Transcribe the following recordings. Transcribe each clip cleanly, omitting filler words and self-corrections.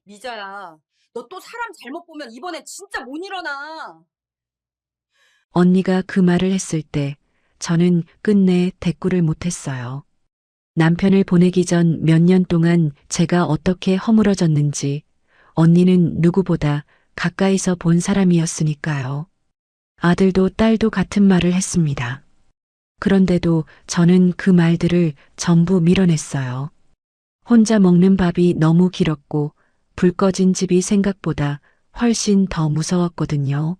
미자야, 너 또 사람 잘못 보면 이번에 진짜 못 일어나. 언니가 그 말을 했을 때 저는 끝내 대꾸를 못했어요. 남편을 보내기 전 몇 년 동안 제가 어떻게 허물어졌는지 언니는 누구보다 가까이서 본 사람이었으니까요. 아들도 딸도 같은 말을 했습니다. 그런데도 저는 그 말들을 전부 밀어냈어요. 혼자 먹는 밥이 너무 길었고 불 꺼진 집이 생각보다 훨씬 더 무서웠거든요.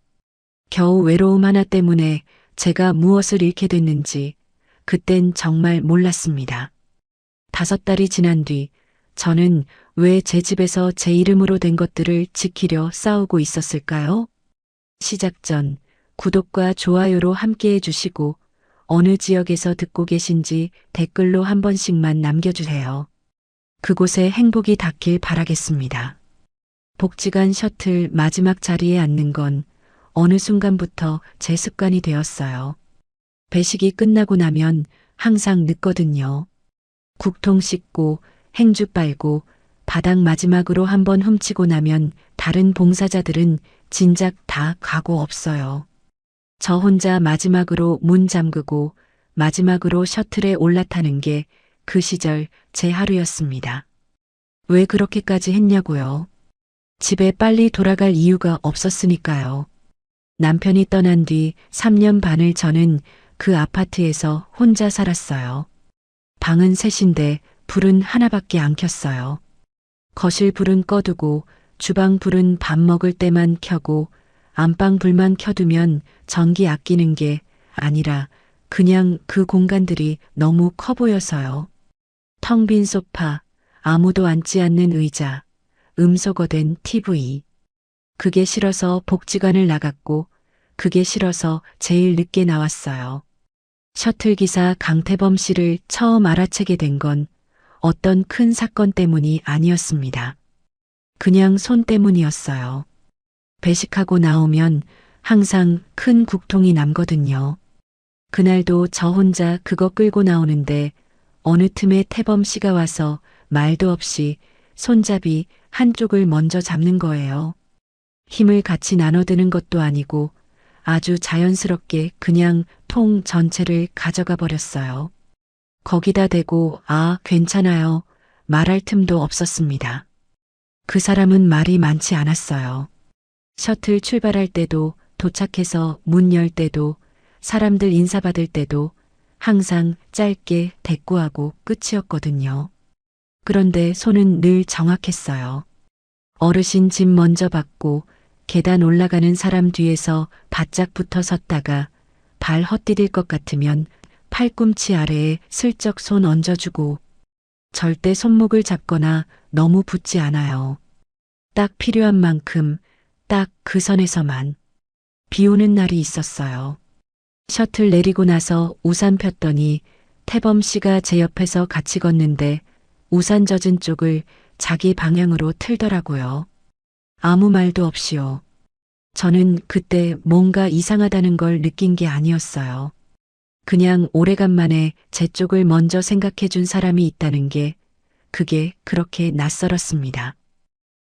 겨우 외로움 하나 때문에 제가 무엇을 잃게 됐는지 그땐 정말 몰랐습니다. 5달이 지난 뒤 저는 왜 제 집에서 제 이름으로 된 것들을 지키려 싸우고 있었을까요? 시작 전 구독과 좋아요로 함께 해주시고 어느 지역에서 듣고 계신지 댓글로 한 번씩만 남겨주세요. 그곳에 행복이 닿길 바라겠습니다. 복지관 셔틀 마지막 자리에 앉는 건 어느 순간부터 제 습관이 되었어요. 배식이 끝나고 나면 항상 늦거든요. 국통 씻고 행주 빨고 바닥 마지막으로 한번 훔치고 나면 다른 봉사자들은 진작 다 가고 없어요. 저 혼자 마지막으로 문 잠그고 마지막으로 셔틀에 올라타는 게 그 시절 제 하루였습니다. 왜 그렇게까지 했냐고요? 집에 빨리 돌아갈 이유가 없었으니까요. 남편이 떠난 뒤 3년 반을 저는 그 아파트에서 혼자 살았어요. 방은 셋인데 불은 하나밖에 안 켰어요. 거실 불은 꺼두고 주방 불은 밥 먹을 때만 켜고 안방 불만 켜두면 전기 아끼는 게 아니라 그냥 그 공간들이 너무 커 보여서요. 텅 빈 소파, 아무도 앉지 않는 의자, 음소거된 TV. 그게 싫어서 복지관을 나갔고 그게 싫어서 제일 늦게 나왔어요. 셔틀 기사 강태범 씨를 처음 알아채게 된 건 어떤 큰 사건 때문이 아니었습니다. 그냥 손 때문이었어요. 배식하고 나오면 항상 큰 국통이 남거든요. 그날도 저 혼자 그거 끌고 나오는데 어느 틈에 태범 씨가 와서 말도 없이 손잡이 한쪽을 먼저 잡는 거예요. 힘을 같이 나눠드는 것도 아니고 아주 자연스럽게 그냥 통 전체를 가져가 버렸어요. 거기다 대고 아, 괜찮아요. 말할 틈도 없었습니다. 그 사람은 말이 많지 않았어요. 셔틀 출발할 때도 도착해서 문 열 때도 사람들 인사받을 때도 항상 짧게 대꾸하고 끝이었거든요. 그런데 손은 늘 정확했어요. 어르신 짐 먼저 받고 계단 올라가는 사람 뒤에서 바짝 붙어 섰다가 발 헛디딜 것 같으면 팔꿈치 아래에 슬쩍 손 얹어주고 절대 손목을 잡거나 너무 붙지 않아요. 딱 필요한 만큼 딱 그 선에서만. 비 오는 날이 있었어요. 셔틀 내리고 나서 우산 폈더니 태범 씨가 제 옆에서 같이 걷는데 우산 젖은 쪽을 자기 방향으로 틀더라고요. 아무 말도 없이요. 저는 그때 뭔가 이상하다는 걸 느낀 게 아니었어요. 그냥 오래간만에 제 쪽을 먼저 생각해 준 사람이 있다는 게 그게 그렇게 낯설었습니다.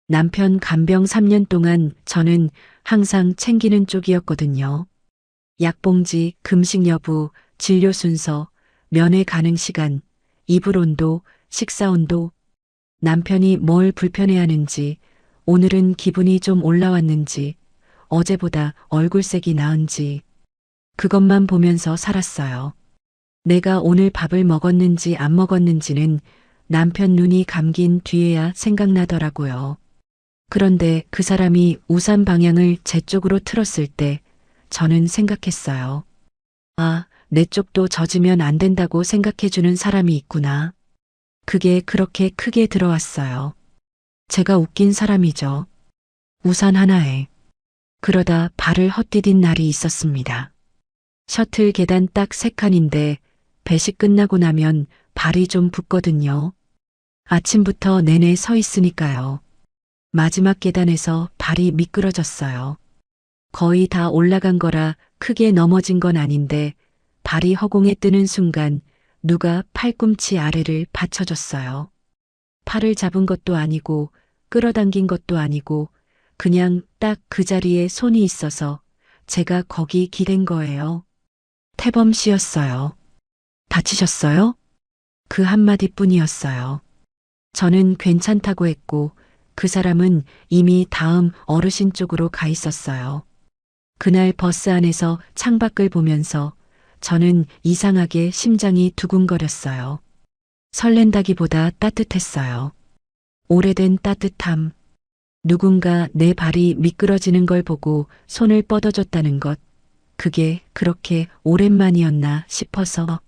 남편 간병 3년 동안 저는 항상 챙기는 쪽이었거든요. 약봉지, 금식 여부, 진료 순서, 면회 가능 시간, 이불 온도, 식사 온도, 남편이 뭘 불편해하는지, 오늘은 기분이 좀 올라왔는지, 어제보다 얼굴색이 나은지, 그것만 보면서 살았어요. 내가 오늘 밥을 먹었는지 안 먹었는지는 남편 눈이 감긴 뒤에야 생각나더라고요. 그런데 그 사람이 우산 방향을 제 쪽으로 틀었을 때 저는 생각했어요. 아, 내 쪽도 젖으면 안 된다고 생각해주는 사람이 있구나. 그게 그렇게 크게 들어왔어요. 제가 웃긴 사람이죠. 우산 하나에. 그러다 발을 헛디딘 날이 있었습니다. 셔틀 계단 딱 3칸인데 배식 끝나고 나면 발이 좀 붓거든요. 아침부터 내내 서 있으니까요. 마지막 계단에서 발이 미끄러졌어요. 거의 다 올라간 거라 크게 넘어진 건 아닌데 발이 허공에 뜨는 순간 누가 팔꿈치 아래를 받쳐줬어요. 팔을 잡은 것도 아니고 끌어당긴 것도 아니고 그냥 딱 그 자리에 손이 있어서 제가 거기 기댄 거예요. 태범 씨였어요. 다치셨어요? 그 한마디뿐이었어요. 저는 괜찮다고 했고 그 사람은 이미 다음 어르신 쪽으로 가 있었어요. 그날 버스 안에서 창밖을 보면서 저는 이상하게 심장이 두근거렸어요. 설렌다기보다 따뜻했어요. 오래된 따뜻함. 누군가 내 발이 미끄러지는 걸 보고 손을 뻗어줬다는 것. 그게 그렇게 오랜만이었나 싶어서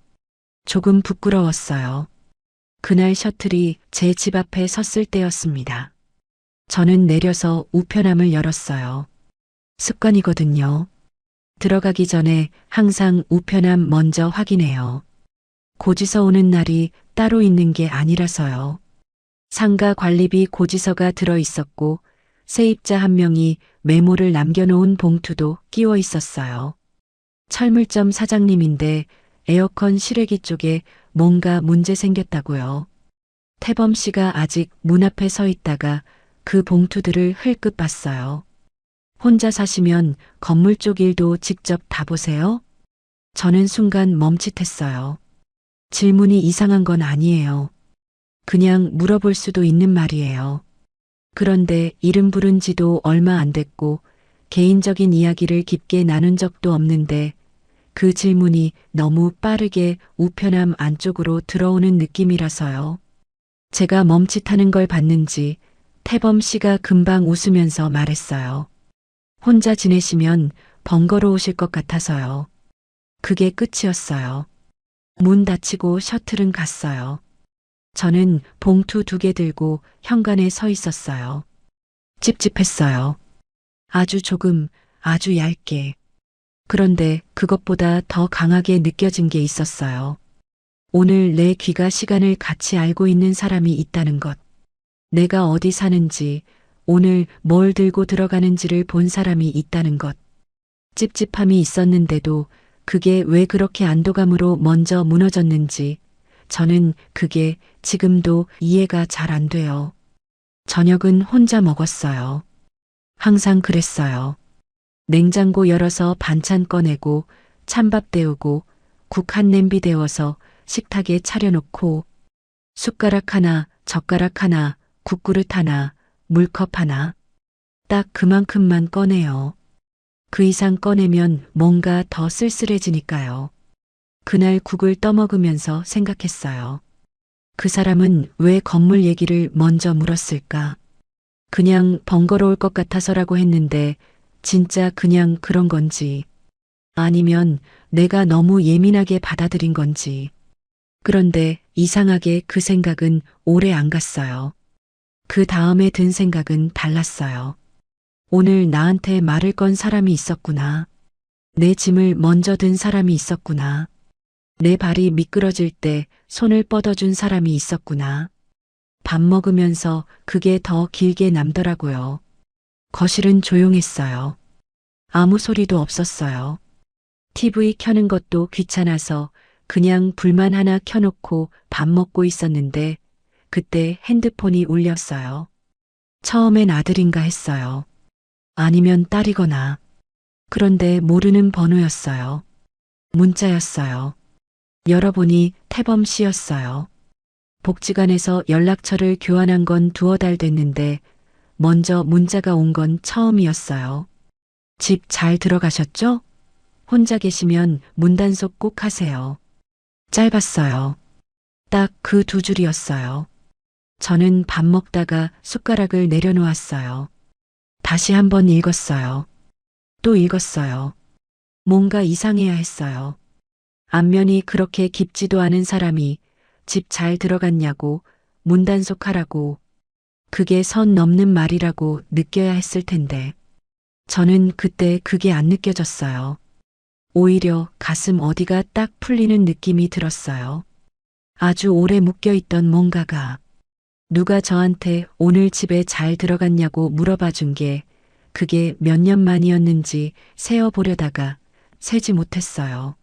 조금 부끄러웠어요. 그날 셔틀이 제 집 앞에 섰을 때였습니다. 저는 내려서 우편함을 열었어요. 습관이거든요. 들어가기 전에 항상 우편함 먼저 확인해요. 고지서 오는 날이 따로 있는 게 아니라서요. 상가 관리비 고지서가 들어 있었고 세입자 한 명이 메모를 남겨놓은 봉투도 끼워 있었어요. 철물점 사장님인데 에어컨 실외기 쪽에 뭔가 문제 생겼다고요. 태범 씨가 아직 문 앞에 서 있다가 그 봉투들을 흘끗 봤어요. 혼자 사시면 건물 쪽 일도 직접 다 보세요? 저는 순간 멈칫했어요. 질문이 이상한 건 아니에요. 그냥 물어볼 수도 있는 말이에요. 그런데 이름 부른 지도 얼마 안 됐고 개인적인 이야기를 깊게 나눈 적도 없는데 그 질문이 너무 빠르게 우편함 안쪽으로 들어오는 느낌이라서요. 제가 멈칫하는 걸 봤는지 태범 씨가 금방 웃으면서 말했어요. 혼자 지내시면 번거로우실 것 같아서요. 그게 끝이었어요. 문 닫히고 셔틀은 갔어요. 저는 봉투 2개 들고 현관에 서 있었어요. 찝찝했어요. 아주 조금, 아주 얇게. 그런데 그것보다 더 강하게 느껴진 게 있었어요. 오늘 내 귀가 시간을 같이 알고 있는 사람이 있다는 것. 내가 어디 사는지, 오늘 뭘 들고 들어가는지를 본 사람이 있다는 것. 찝찝함이 있었는데도 그게 왜 그렇게 안도감으로 먼저 무너졌는지 저는 그게 지금도 이해가 잘 안 돼요. 저녁은 혼자 먹었어요. 항상 그랬어요. 냉장고 열어서 반찬 꺼내고 찬밥 데우고 국 한 냄비 데워서 식탁에 차려놓고 숟가락 하나, 젓가락 하나, 국그릇 하나, 물컵 하나. 딱 그만큼만 꺼내요. 그 이상 꺼내면 뭔가 더 쓸쓸해지니까요. 그날 국을 떠먹으면서 생각했어요. 그 사람은 왜 건물 얘기를 먼저 물었을까? 그냥 번거로울 것 같아서라고 했는데 진짜 그냥 그런 건지 아니면 내가 너무 예민하게 받아들인 건지. 그런데 이상하게 그 생각은 오래 안 갔어요. 그 다음에 든 생각은 달랐어요. 오늘 나한테 말을 건 사람이 있었구나. 내 짐을 먼저 든 사람이 있었구나. 내 발이 미끄러질 때 손을 뻗어준 사람이 있었구나. 밥 먹으면서 그게 더 길게 남더라고요. 거실은 조용했어요. 아무 소리도 없었어요. TV 켜는 것도 귀찮아서 그냥 불만 하나 켜놓고 밥 먹고 있었는데 그때 핸드폰이 울렸어요. 처음엔 아들인가 했어요. 아니면 딸이거나. 그런데 모르는 번호였어요. 문자였어요. 열어보니 태범 씨였어요. 복지관에서 연락처를 교환한 건 2달 됐는데 먼저 문자가 온 건 처음이었어요. 집 잘 들어가셨죠? 혼자 계시면 문단속 꼭 하세요. 짧았어요. 딱 그 2줄이었어요. 저는 밥 먹다가 숟가락을 내려놓았어요. 다시 한번 읽었어요. 또 읽었어요. 뭔가 이상해야 했어요. 안면이 그렇게 깊지도 않은 사람이 집 잘 들어갔냐고 문단속하라고 그게 선 넘는 말이라고 느껴야 했을 텐데 저는 그때 그게 안 느껴졌어요. 오히려 가슴 어디가 딱 풀리는 느낌이 들었어요. 아주 오래 묶여있던 뭔가가 누가 저한테 오늘 집에 잘 들어갔냐고 물어봐 준 게 그게 몇 년 만이었는지 세어보려다가 세지 못했어요.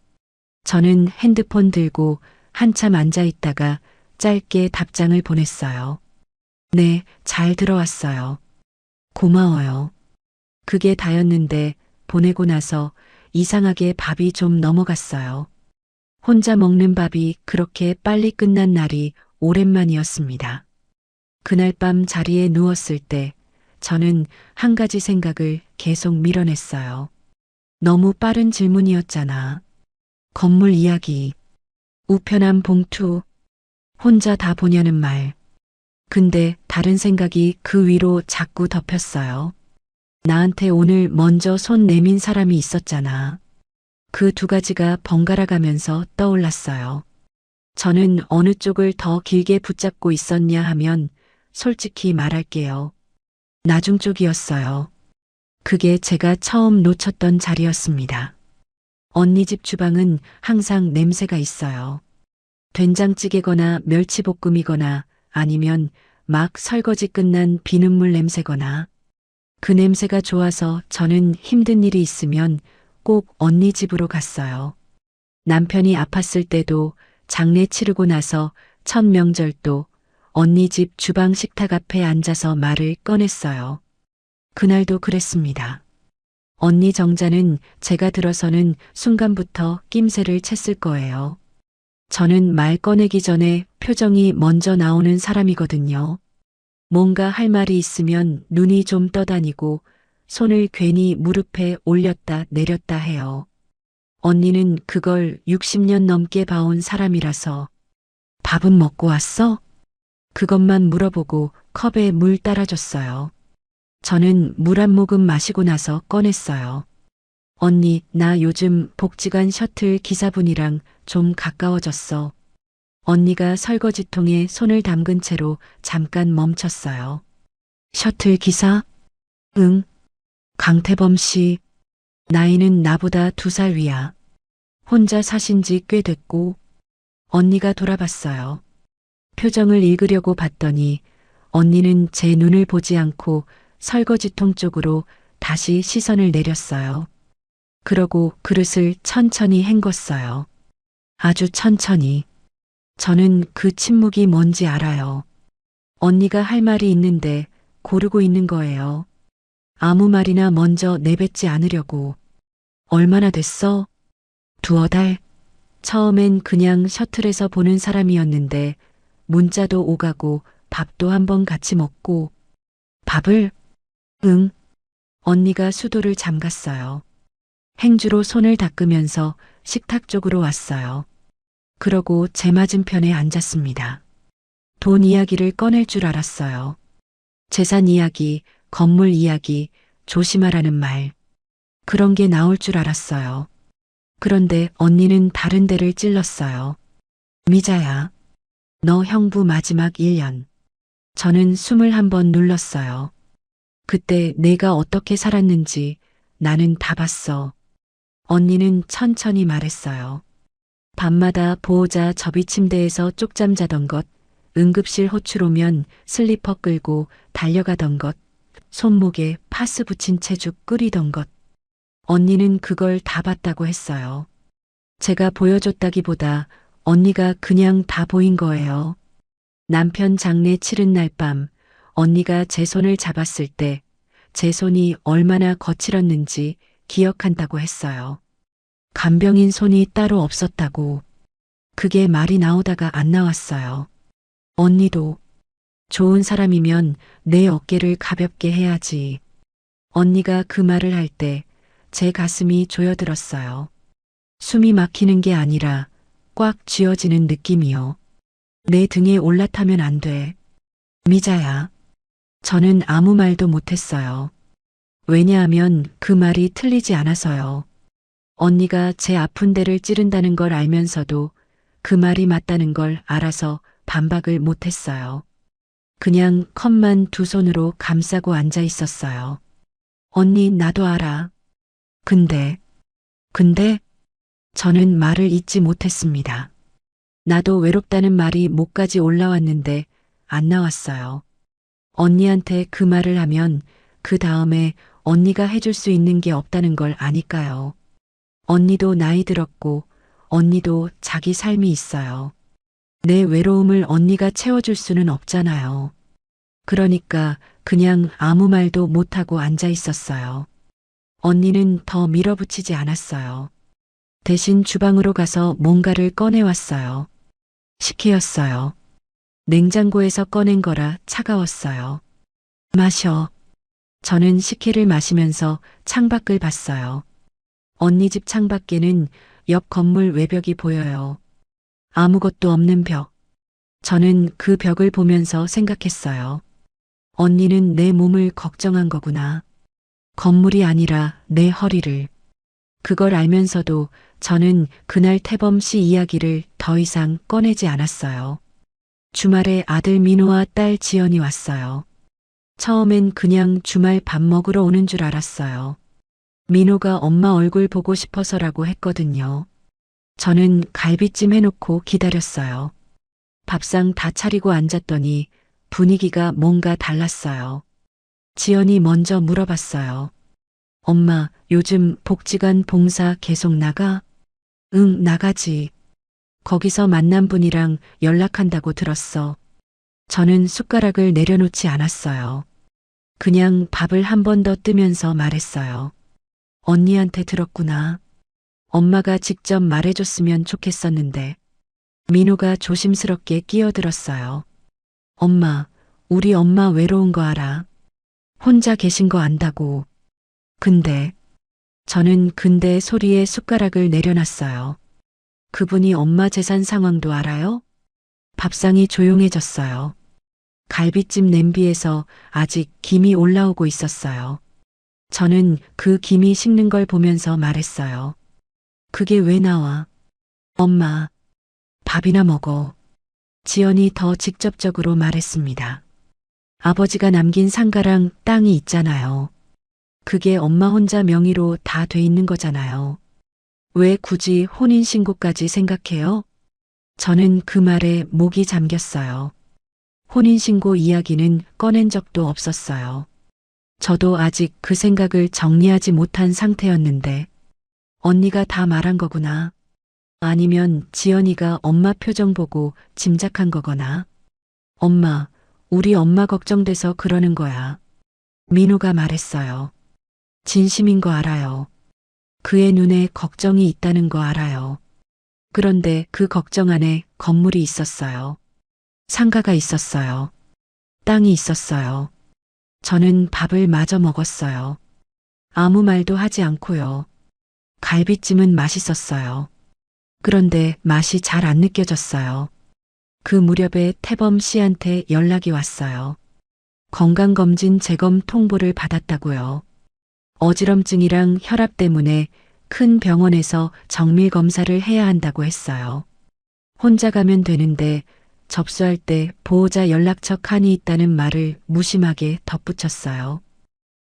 저는 핸드폰 들고 한참 앉아 있다가 짧게 답장을 보냈어요. 네, 잘 들어왔어요. 고마워요. 그게 다였는데 보내고 나서 이상하게 밥이 좀 넘어갔어요. 혼자 먹는 밥이 그렇게 빨리 끝난 날이 오랜만이었습니다. 그날 밤 자리에 누웠을 때 저는 한 가지 생각을 계속 밀어냈어요. 너무 빠른 질문이었잖아. 건물 이야기, 우편함 봉투, 혼자 다 보냐는 말. 근데 다른 생각이 그 위로 자꾸 덮였어요. 나한테 오늘 먼저 손 내민 사람이 있었잖아. 그 두 가지가 번갈아 가면서 떠올랐어요. 저는 어느 쪽을 더 길게 붙잡고 있었냐 하면 솔직히 말할게요. 나중 쪽이었어요. 그게 제가 처음 놓쳤던 자리였습니다. 언니 집 주방은 항상 냄새가 있어요. 된장찌개거나 멸치볶음이거나 아니면 막 설거지 끝난 비눗물 냄새거나 그 냄새가 좋아서 저는 힘든 일이 있으면 꼭 언니 집으로 갔어요. 남편이 아팠을 때도 장례 치르고 나서 첫 명절도 언니 집 주방 식탁 앞에 앉아서 말을 꺼냈어요. 그날도 그랬습니다. 언니 정자는 제가 들어서는 순간부터 낌새를 챘을 거예요. 저는 말 꺼내기 전에 표정이 먼저 나오는 사람이거든요. 뭔가 할 말이 있으면 눈이 좀 떠다니고 손을 괜히 무릎에 올렸다 내렸다 해요. 언니는 그걸 60년 넘게 봐온 사람이라서 밥은 먹고 왔어? 그것만 물어보고 컵에 물 따라줬어요. 저는 물 한 모금 마시고 나서 꺼냈어요. 언니, 나 요즘 복지관 셔틀 기사분이랑 좀 가까워졌어. 언니가 설거지통에 손을 담근 채로 잠깐 멈췄어요. 셔틀 기사? 응. 강태범 씨. 나이는 나보다 2살 위야. 혼자 사신 지 꽤 됐고. 언니가 돌아봤어요. 표정을 읽으려고 봤더니 언니는 제 눈을 보지 않고 설거지통 쪽으로 다시 시선을 내렸어요. 그러고 그릇을 천천히 헹궜어요. 아주 천천히. 저는 그 침묵이 뭔지 알아요. 언니가 할 말이 있는데 고르고 있는 거예요. 아무 말이나 먼저 내뱉지 않으려고. 얼마나 됐어? 2달? 처음엔 그냥 셔틀에서 보는 사람이었는데 문자도 오가고 밥도 한번 같이 먹고. 밥을? 응. 언니가 수도를 잠갔어요. 행주로 손을 닦으면서 식탁 쪽으로 왔어요. 그러고 제 맞은편에 앉았습니다. 돈 이야기를 꺼낼 줄 알았어요. 재산 이야기, 건물 이야기, 조심하라는 말. 그런 게 나올 줄 알았어요. 그런데 언니는 다른 데를 찔렀어요. 미자야, 너 형부 마지막 1년. 저는 21번 눌렀어요. 그때 내가 어떻게 살았는지 나는 다 봤어. 언니는 천천히 말했어요. 밤마다 보호자 접이 침대에서 쪽잠 자던 것, 응급실 호출 오면 슬리퍼 끌고 달려가던 것, 손목에 파스 붙인 채 죽 끓이던 것. 언니는 그걸 다 봤다고 했어요. 제가 보여줬다기보다 언니가 그냥 다 보인 거예요. 남편 장례 치른 날 밤 언니가 제 손을 잡았을 때 제 손이 얼마나 거칠었는지 기억한다고 했어요. 간병인 손이 따로 없었다고. 그게 말이 나오다가 안 나왔어요. 언니도 좋은 사람이면 내 어깨를 가볍게 해야지. 언니가 그 말을 할 때 제 가슴이 조여들었어요. 숨이 막히는 게 아니라 꽉 쥐어지는 느낌이요. 내 등에 올라타면 안 돼. 미자야. 저는 아무 말도 못했어요. 왜냐하면 그 말이 틀리지 않아서요. 언니가 제 아픈 데를 찌른다는 걸 알면서도 그 말이 맞다는 걸 알아서 반박을 못했어요. 그냥 컵만 두 손으로 감싸고 앉아 있었어요. 언니, 나도 알아. 근데 저는 말을 잇지 못했습니다. 나도 외롭다는 말이 목까지 올라왔는데 안 나왔어요. 언니한테 그 말을 하면 그 다음에 언니가 해줄 수 있는 게 없다는 걸 아니까요. 언니도 나이 들었고 언니도 자기 삶이 있어요. 내 외로움을 언니가 채워줄 수는 없잖아요. 그러니까 그냥 아무 말도 못하고 앉아 있었어요. 언니는 더 밀어붙이지 않았어요. 대신 주방으로 가서 뭔가를 꺼내왔어요. 식혜였어요. 냉장고에서 꺼낸 거라 차가웠어요. 마셔. 저는 식혜를 마시면서 창밖을 봤어요. 언니 집 창밖에는 옆 건물 외벽이 보여요. 아무것도 없는 벽. 저는 그 벽을 보면서 생각했어요. 언니는 내 몸을 걱정한 거구나. 건물이 아니라 내 허리를. 그걸 알면서도 저는 그날 태범 씨 이야기를 더 이상 꺼내지 않았어요. 주말에 아들 민호와 딸 지연이 왔어요. 처음엔 그냥 주말 밥 먹으러 오는 줄 알았어요. 민호가 엄마 얼굴 보고 싶어서라고 했거든요. 저는 갈비찜 해놓고 기다렸어요. 밥상 다 차리고 앉았더니 분위기가 뭔가 달랐어요. 지연이 먼저 물어봤어요. 엄마, 요즘 복지관 봉사 계속 나가? 응, 나가지. 거기서 만난 분이랑 연락한다고 들었어. 저는 숟가락을 내려놓지 않았어요. 그냥 밥을 한 번 더 뜨면서 말했어요. 언니한테 들었구나. 엄마가 직접 말해줬으면 좋겠었는데. 민호가 조심스럽게 끼어들었어요. 엄마, 우리 엄마 외로운 거 알아? 혼자 계신 거 안다고. 근데, 저는 근데 소리에 숟가락을 내려놨어요. 그분이 엄마 재산 상황도 알아요? 밥상이 조용해졌어요. 갈비찜 냄비에서 아직 김이 올라오고 있었어요. 저는 그 김이 식는 걸 보면서 말했어요. 그게 왜 나와? 엄마, 밥이나 먹어. 지연이 더 직접적으로 말했습니다. 아버지가 남긴 상가랑 땅이 있잖아요. 그게 엄마 혼자 명의로 다 돼 있는 거잖아요. 왜 굳이 혼인신고까지 생각해요? 저는 그 말에 목이 잠겼어요. 혼인신고 이야기는 꺼낸 적도 없었어요. 저도 아직 그 생각을 정리하지 못한 상태였는데, 언니가 다 말한 거구나. 아니면 지연이가 엄마 표정 보고 짐작한 거거나. 엄마, 우리 엄마 걱정돼서 그러는 거야. 민호가 말했어요. 진심인 거 알아요. 그의 눈에 걱정이 있다는 거 알아요. 그런데 그 걱정 안에 건물이 있었어요. 상가가 있었어요. 땅이 있었어요. 저는 밥을 마저 먹었어요. 아무 말도 하지 않고요. 갈비찜은 맛있었어요. 그런데 맛이 잘 안 느껴졌어요. 그 무렵에 태범 씨한테 연락이 왔어요. 건강검진 재검 통보를 받았다고요. 어지럼증이랑 혈압 때문에 큰 병원에서 정밀 검사를 해야 한다고 했어요. 혼자 가면 되는데 접수할 때 보호자 연락처 칸이 있다는 말을 무심하게 덧붙였어요.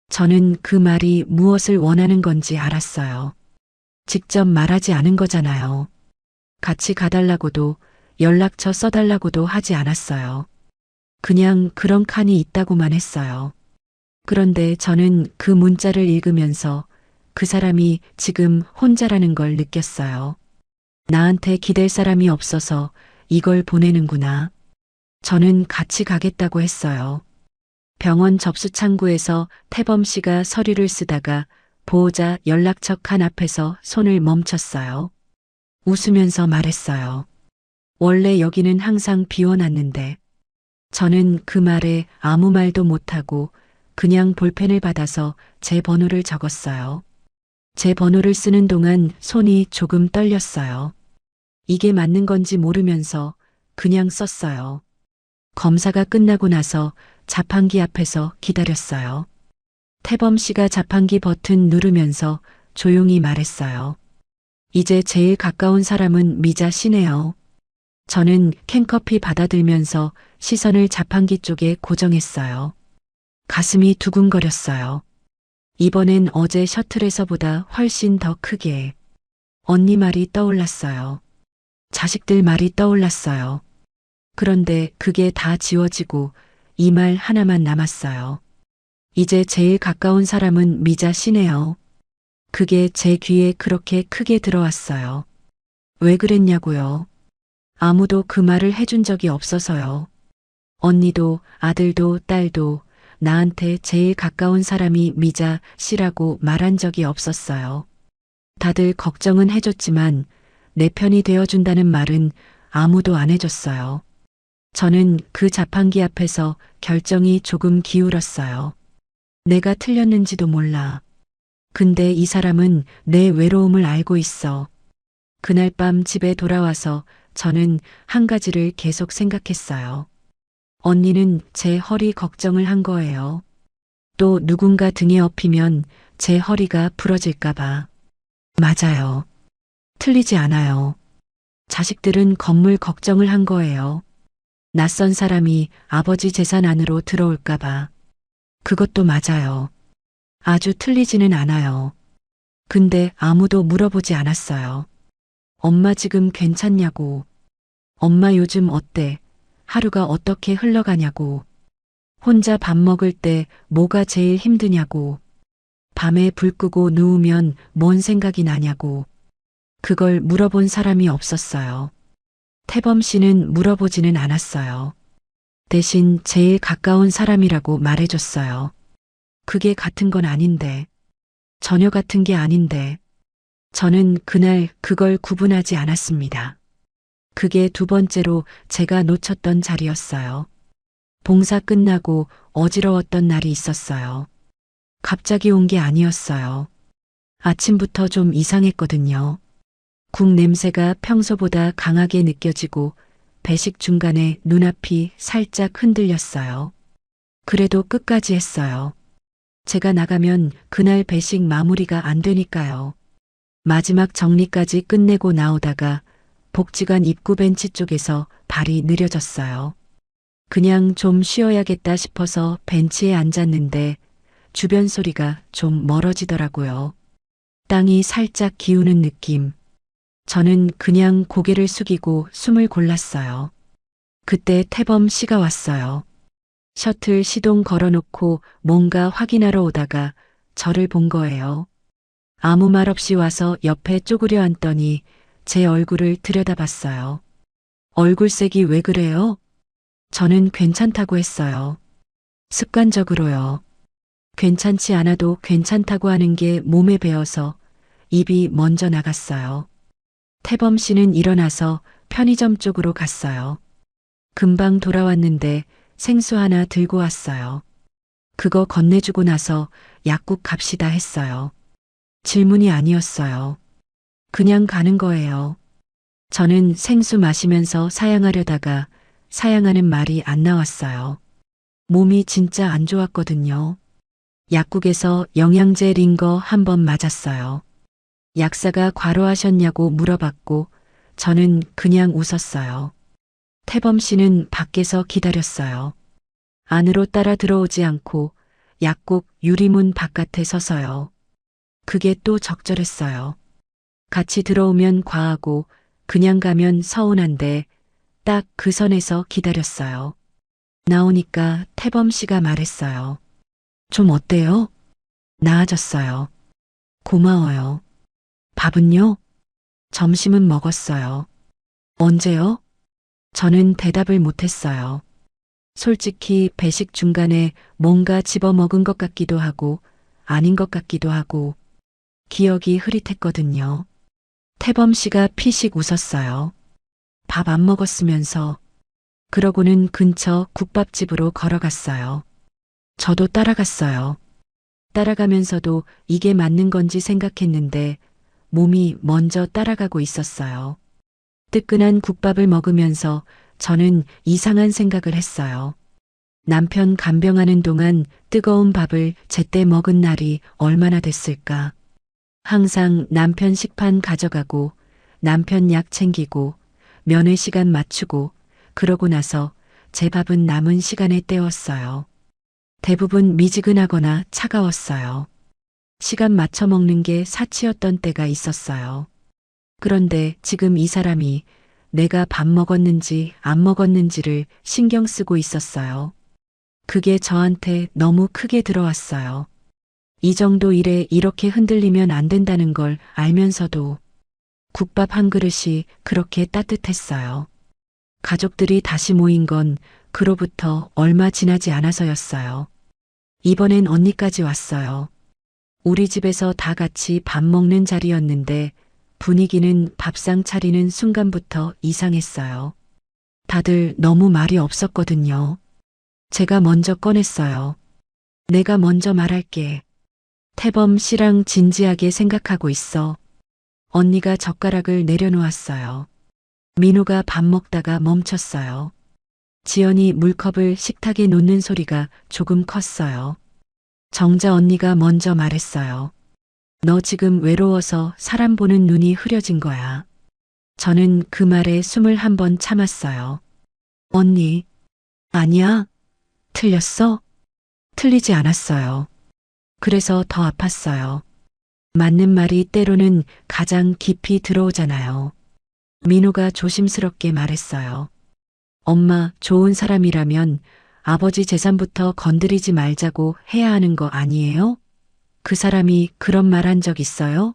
저는 그 말이 무엇을 원하는 건지 알았어요. 직접 말하지 않은 거잖아요. 같이 가달라고도 연락처 써달라고도 하지 않았어요. 그냥 그런 칸이 있다고만 했어요. 그런데 저는 그 문자를 읽으면서 그 사람이 지금 혼자라는 걸 느꼈어요. 나한테 기댈 사람이 없어서 이걸 보내는구나. 저는 같이 가겠다고 했어요. 병원 접수 창구에서 태범 씨가 서류를 쓰다가 보호자 연락처 칸 앞에서 손을 멈췄어요. 웃으면서 말했어요. 원래 여기는 항상 비워놨는데. 저는 그 말에 아무 말도 못하고 그냥 볼펜을 받아서 제 번호를 적었어요. 제 번호를 쓰는 동안 손이 조금 떨렸어요. 이게 맞는 건지 모르면서 그냥 썼어요. 검사가 끝나고 나서 자판기 앞에서 기다렸어요. 태범 씨가 자판기 버튼 누르면서 조용히 말했어요. 이제 제일 가까운 사람은 미자 씨네요. 저는 캔커피 받아들면서 시선을 자판기 쪽에 고정했어요. 가슴이 두근거렸어요. 이번엔 어제 셔틀에서보다 훨씬 더 크게. 언니 말이 떠올랐어요. 자식들 말이 떠올랐어요. 그런데 그게 다 지워지고 이 말 하나만 남았어요. 이제 제일 가까운 사람은 미자 씨네요. 그게 제 귀에 그렇게 크게 들어왔어요. 왜 그랬냐고요. 아무도 그 말을 해준 적이 없어서요. 언니도 아들도 딸도 나한테 제일 가까운 사람이 미자 씨라고 말한 적이 없었어요. 다들 걱정은 해줬지만 내 편이 되어준다는 말은 아무도 안 해줬어요. 저는 그 자판기 앞에서 결정이 조금 기울었어요. 내가 틀렸는지도 몰라. 근데 이 사람은 내 외로움을 알고 있어. 그날 밤 집에 돌아와서 저는 한 가지를 계속 생각했어요. 언니는 제 허리 걱정을 한 거예요. 또 누군가 등에 업히면 제 허리가 부러질까봐. 맞아요. 틀리지 않아요. 자식들은 건물 걱정을 한 거예요. 낯선 사람이 아버지 재산 안으로 들어올까봐. 그것도 맞아요. 아주 틀리지는 않아요. 근데 아무도 물어보지 않았어요. 엄마 지금 괜찮냐고. 엄마 요즘 어때? 하루가 어떻게 흘러가냐고. 혼자 밥 먹을 때 뭐가 제일 힘드냐고. 밤에 불 끄고 누우면 뭔 생각이 나냐고. 그걸 물어본 사람이 없었어요. 태범 씨는 물어보지는 않았어요. 대신 제일 가까운 사람이라고 말해줬어요. 그게 같은 건 아닌데. 전혀 같은 게 아닌데. 저는 그날 그걸 구분하지 않았습니다. 그게 두 번째로 제가 놓쳤던 자리였어요. 봉사 끝나고 어지러웠던 날이 있었어요. 갑자기 온 게 아니었어요. 아침부터 좀 이상했거든요. 국 냄새가 평소보다 강하게 느껴지고 배식 중간에 눈앞이 살짝 흔들렸어요. 그래도 끝까지 했어요. 제가 나가면 그날 배식 마무리가 안 되니까요. 마지막 정리까지 끝내고 나오다가 복지관 입구 벤치 쪽에서 발이 느려졌어요. 그냥 좀 쉬어야겠다 싶어서 벤치에 앉았는데 주변 소리가 좀 멀어지더라고요. 땅이 살짝 기우는 느낌. 저는 그냥 고개를 숙이고 숨을 골랐어요. 그때 태범 씨가 왔어요. 셔틀 시동 걸어놓고 뭔가 확인하러 오다가 저를 본 거예요. 아무 말 없이 와서 옆에 쪼그려 앉더니 제 얼굴을 들여다봤어요. 얼굴색이 왜 그래요? 저는 괜찮다고 했어요. 습관적으로요. 괜찮지 않아도 괜찮다고 하는 게 몸에 배어서 입이 먼저 나갔어요. 태범 씨는 일어나서 편의점 쪽으로 갔어요. 금방 돌아왔는데 생수 하나 들고 왔어요. 그거 건네주고 나서 약국 갑시다 했어요. 질문이 아니었어요. 그냥 가는 거예요. 저는 생수 마시면서 사양하려다가 사양하는 말이 안 나왔어요. 몸이 진짜 안 좋았거든요. 약국에서 영양제 링거 한 번 맞았어요. 약사가 과로하셨냐고 물어봤고 저는 그냥 웃었어요. 태범 씨는 밖에서 기다렸어요. 안으로 따라 들어오지 않고 약국 유리문 바깥에 서서요. 그게 또 적절했어요. 같이 들어오면 과하고 그냥 가면 서운한데 딱 그 선에서 기다렸어요. 나오니까 태범 씨가 말했어요. 좀 어때요? 나아졌어요. 고마워요. 밥은요? 점심은 먹었어요. 언제요? 저는 대답을 못했어요. 솔직히 배식 중간에 뭔가 집어먹은 것 같기도 하고 아닌 것 같기도 하고 기억이 흐릿했거든요. 태범 씨가 피식 웃었어요. 밥 안 먹었으면서. 그러고는 근처 국밥집으로 걸어갔어요. 저도 따라갔어요. 따라가면서도 이게 맞는 건지 생각했는데 몸이 먼저 따라가고 있었어요. 뜨끈한 국밥을 먹으면서 저는 이상한 생각을 했어요. 남편 간병하는 동안 뜨거운 밥을 제때 먹은 날이 얼마나 됐을까. 항상 남편 식판 가져가고 남편 약 챙기고 면회 시간 맞추고 그러고 나서 제 밥은 남은 시간에 때웠어요. 대부분 미지근하거나 차가웠어요. 시간 맞춰 먹는 게 사치였던 때가 있었어요. 그런데 지금 이 사람이 내가 밥 먹었는지 안 먹었는지를 신경 쓰고 있었어요. 그게 저한테 너무 크게 들어왔어요. 이 정도 일에 이렇게 흔들리면 안 된다는 걸 알면서도 국밥 한 그릇이 그렇게 따뜻했어요. 가족들이 다시 모인 건 그로부터 얼마 지나지 않아서였어요. 이번엔 언니까지 왔어요. 우리 집에서 다 같이 밥 먹는 자리였는데 분위기는 밥상 차리는 순간부터 이상했어요. 다들 너무 말이 없었거든요. 제가 먼저 꺼냈어요. 내가 먼저 말할게. 태범 씨랑 진지하게 생각하고 있어. 언니가 젓가락을 내려놓았어요. 민호가 밥 먹다가 멈췄어요. 지연이 물컵을 식탁에 놓는 소리가 조금 컸어요. 정자 언니가 먼저 말했어요. 너 지금 외로워서 사람 보는 눈이 흐려진 거야. 저는 그 말에 숨을 한 번 참았어요. 언니, 아니야. 틀렸어? 틀리지 않았어요. 그래서 더 아팠어요. 맞는 말이 때로는 가장 깊이 들어오잖아요. 민호가 조심스럽게 말했어요. 엄마, 좋은 사람이라면 아버지 재산부터 건드리지 말자고 해야 하는 거 아니에요? 그 사람이 그런 말 한 적 있어요?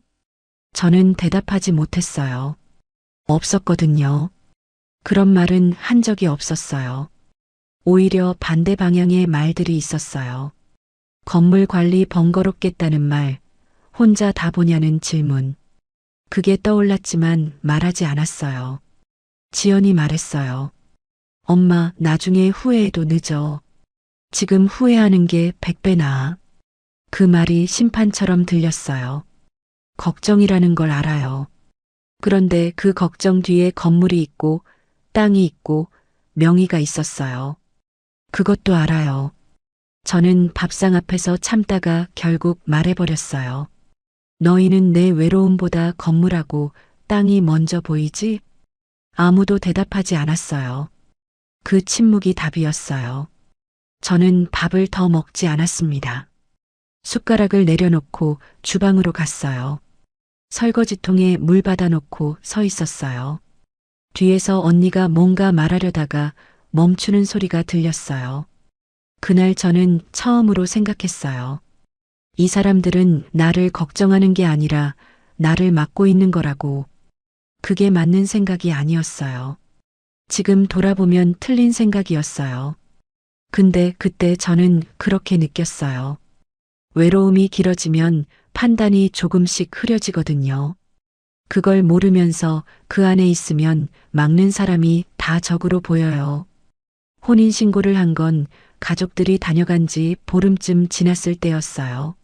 저는 대답하지 못했어요. 없었거든요. 그런 말은 한 적이 없었어요. 오히려 반대 방향의 말들이 있었어요. 건물 관리 번거롭겠다는 말, 혼자 다 보냐는 질문. 그게 떠올랐지만 말하지 않았어요. 지연이 말했어요. 엄마, 나중에 후회해도 늦어. 지금 후회하는 게 100배 나아. 그 말이 심판처럼 들렸어요. 걱정이라는 걸 알아요. 그런데 그 걱정 뒤에 건물이 있고 땅이 있고 명의가 있었어요. 그것도 알아요. 저는 밥상 앞에서 참다가 결국 말해버렸어요. 너희는 내 외로움보다 건물하고 땅이 먼저 보이지? 아무도 대답하지 않았어요. 그 침묵이 답이었어요. 저는 밥을 더 먹지 않았습니다. 숟가락을 내려놓고 주방으로 갔어요. 설거지통에 물 받아놓고 서 있었어요. 뒤에서 언니가 뭔가 말하려다가 멈추는 소리가 들렸어요. 그날 저는 처음으로 생각했어요. 이 사람들은 나를 걱정하는 게 아니라 나를 막고 있는 거라고. 그게 맞는 생각이 아니었어요. 지금 돌아보면 틀린 생각이었어요. 근데 그때 저는 그렇게 느꼈어요. 외로움이 길어지면 판단이 조금씩 흐려지거든요. 그걸 모르면서 그 안에 있으면 막는 사람이 다 적으로 보여요. 혼인신고를 한 건 가족들이 다녀간 지 보름쯤 지났을 때였어요.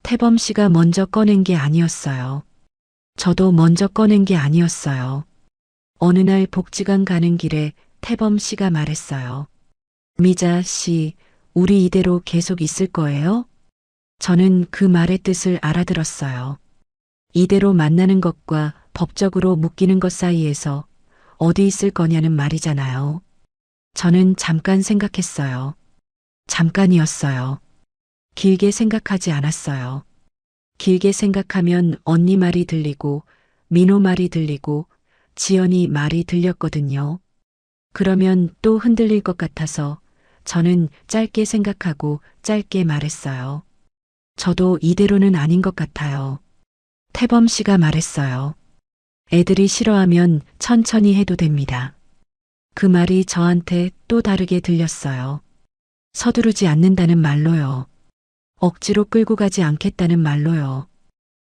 태범 씨가 먼저 꺼낸 게 아니었어요. 저도 먼저 꺼낸 게 아니었어요. 어느 날 복지관 가는 길에 태범 씨가 말했어요. 미자 씨, 우리 이대로 계속 있을 거예요? 저는 그 말의 뜻을 알아들었어요. 이대로 만나는 것과 법적으로 묶이는 것 사이에서 어디 있을 거냐는 말이잖아요. 저는 잠깐 생각했어요. 잠깐이었어요. 길게 생각하지 않았어요. 길게 생각하면 언니 말이 들리고 민호 말이 들리고 지연이 말이 들렸거든요. 그러면 또 흔들릴 것 같아서 저는 짧게 생각하고 짧게 말했어요. 저도 이대로는 아닌 것 같아요. 태범 씨가 말했어요. 애들이 싫어하면 천천히 해도 됩니다. 그 말이 저한테 또 다르게 들렸어요. 서두르지 않는다는 말로요. 억지로 끌고 가지 않겠다는 말로요.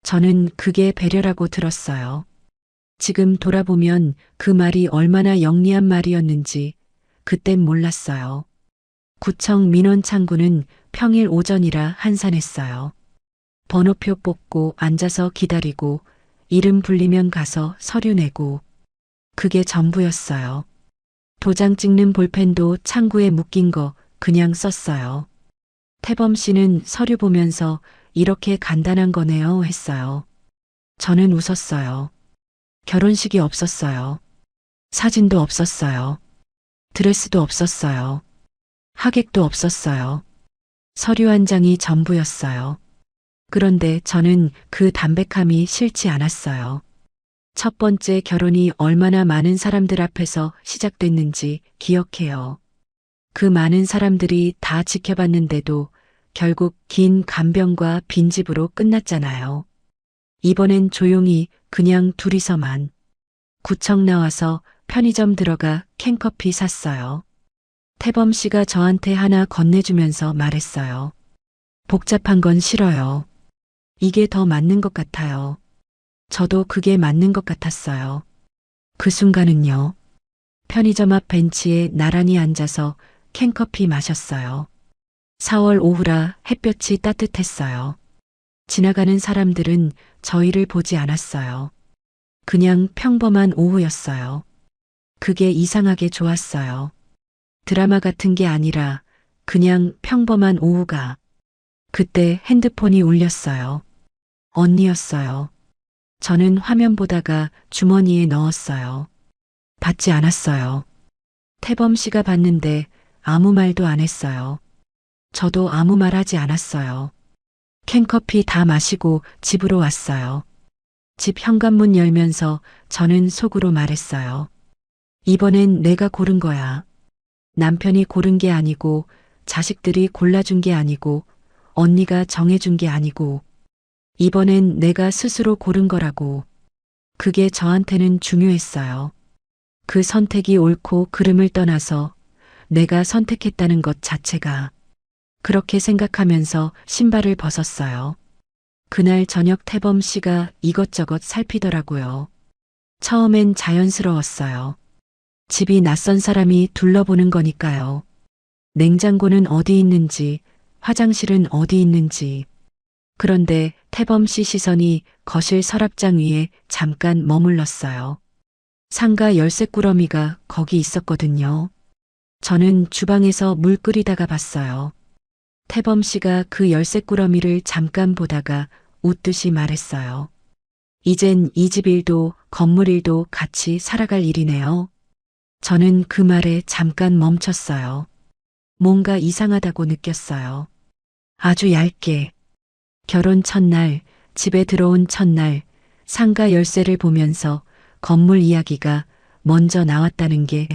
저는 그게 배려라고 들었어요. 지금 돌아보면 그 말이 얼마나 영리한 말이었는지 그땐 몰랐어요. 구청 민원 창구는 평일 오전이라 한산했어요. 번호표 뽑고 앉아서 기다리고 이름 불리면 가서 서류 내고 그게 전부였어요. 도장 찍는 볼펜도 창구에 묶인 거 그냥 썼어요. 태범 씨는 서류 보면서 이렇게 간단한 거네요 했어요. 저는 웃었어요. 결혼식이 없었어요. 사진도 없었어요. 드레스도 없었어요. 하객도 없었어요. 서류 한 장이 전부였어요. 그런데 저는 그 담백함이 싫지 않았어요. 첫 번째 결혼이 얼마나 많은 사람들 앞에서 시작됐는지 기억해요. 그 많은 사람들이 다 지켜봤는데도 결국 긴 간병과 빈집으로 끝났잖아요. 이번엔 조용히 그냥 둘이서만. 구청 나와서 편의점 들어가 캔커피 샀어요. 태범 씨가 저한테 하나 건네주면서 말했어요. 복잡한 건 싫어요. 이게 더 맞는 것 같아요. 저도 그게 맞는 것 같았어요. 그 순간은요. 편의점 앞 벤치에 나란히 앉아서 캔커피 마셨어요. 4월 오후라 햇볕이 따뜻했어요. 지나가는 사람들은 저희를 보지 않았어요. 그냥 평범한 오후였어요. 그게 이상하게 좋았어요. 드라마 같은 게 아니라 그냥 평범한 오후가. 그때 핸드폰이 울렸어요. 언니였어요. 저는 화면 보다가 주머니에 넣었어요. 받지 않았어요. 태범 씨가 봤는데 아무 말도 안 했어요. 저도 아무 말 하지 않았어요. 캔커피 다 마시고 집으로 왔어요. 집 현관문 열면서 저는 속으로 말했어요. 이번엔 내가 고른 거야. 남편이 고른 게 아니고, 자식들이 골라준 게 아니고, 언니가 정해준 게 아니고, 이번엔 내가 스스로 고른 거라고. 그게 저한테는 중요했어요. 그 선택이 옳고 그름을 떠나서 내가 선택했다는 것 자체가. 그렇게 생각하면서 신발을 벗었어요. 그날 저녁 태범 씨가 이것저것 살피더라고요. 처음엔 자연스러웠어요. 집이 낯선 사람이 둘러보는 거니까요. 냉장고는 어디 있는지, 화장실은 어디 있는지. 그런데 태범 씨 시선이 거실 서랍장 위에 잠깐 머물렀어요. 상가 열쇠 꾸러미가 거기 있었거든요. 저는 주방에서 물 끓이다가 봤어요. 태범 씨가 그 열쇠 꾸러미를 잠깐 보다가 웃듯이 말했어요. 이젠 이 집 일도 건물 일도 같이 살아갈 일이네요. 저는 그 말에 잠깐 멈췄어요. 뭔가 이상하다고 느꼈어요. 아주 얇게. 결혼 첫날, 집에 들어온 첫날, 상가 열쇠를 보면서 건물 이야기가 먼저 나왔다는 게.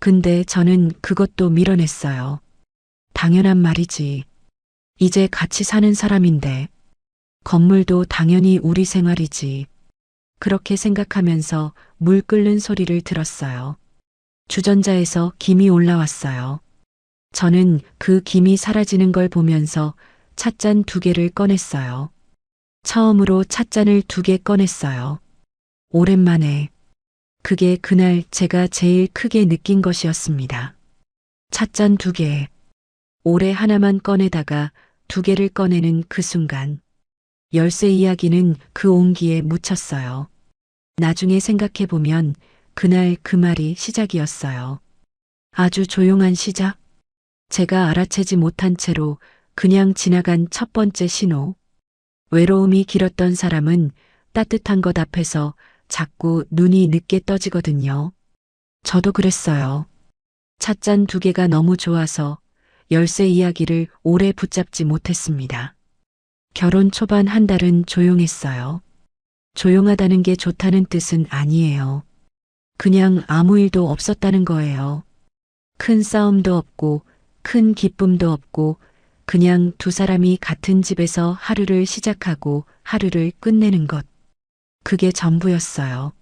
근데 저는 그것도 밀어냈어요. 당연한 말이지. 이제 같이 사는 사람인데. 건물도 당연히 우리 생활이지. 그렇게 생각하면서 물 끓는 소리를 들었어요. 주전자에서 김이 올라왔어요. 저는 그 김이 사라지는 걸 보면서 찻잔 2개를 꺼냈어요. 처음으로 찻잔을 2개 꺼냈어요. 오랜만에. 그게 그날 제가 제일 크게 느낀 것이었습니다. 찻잔 2개. 올해 하나만 꺼내다가 2개를 꺼내는 그 순간. 열쇠 이야기는 그 온기에 묻혔어요. 나중에 생각해보면 그날 그 말이 시작이었어요. 아주 조용한 시작? 제가 알아채지 못한 채로 그냥 지나간 첫 번째 신호. 외로움이 길었던 사람은 따뜻한 것 앞에서 자꾸 눈이 늦게 떠지거든요. 저도 그랬어요. 찻잔 2개가 너무 좋아서 열쇠 이야기를 오래 붙잡지 못했습니다. 결혼 초반 한 달은 조용했어요. 조용하다는 게 좋다는 뜻은 아니에요. 그냥 아무 일도 없었다는 거예요. 큰 싸움도 없고 큰 기쁨도 없고 그냥 두 사람이 같은 집에서 하루를 시작하고 하루를 끝내는 것. 그게 전부였어요.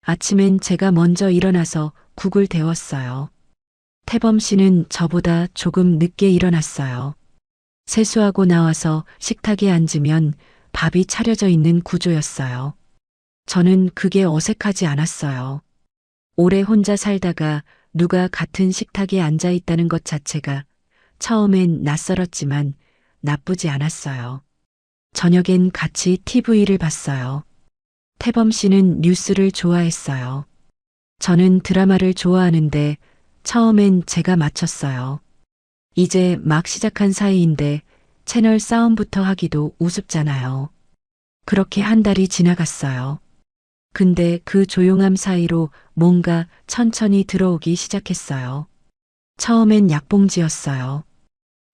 아침엔 제가 먼저 일어나서 국을 데웠어요. 태범 씨는 저보다 조금 늦게 일어났어요. 세수하고 나와서 식탁에 앉으면 밥이 차려져 있는 구조였어요. 저는 그게 어색하지 않았어요. 오래 혼자 살다가 누가 같은 식탁에 앉아 있다는 것 자체가 처음엔 낯설었지만 나쁘지 않았어요. 저녁엔 같이 TV를 봤어요. 태범 씨는 뉴스를 좋아했어요. 저는 드라마를 좋아하는데 처음엔 제가 맞췄어요. 이제 막 시작한 사이인데 채널 싸움부터 하기도 우습잖아요. 그렇게 한 달이 지나갔어요. 근데 그 조용함 사이로 뭔가 천천히 들어오기 시작했어요. 처음엔 약봉지였어요.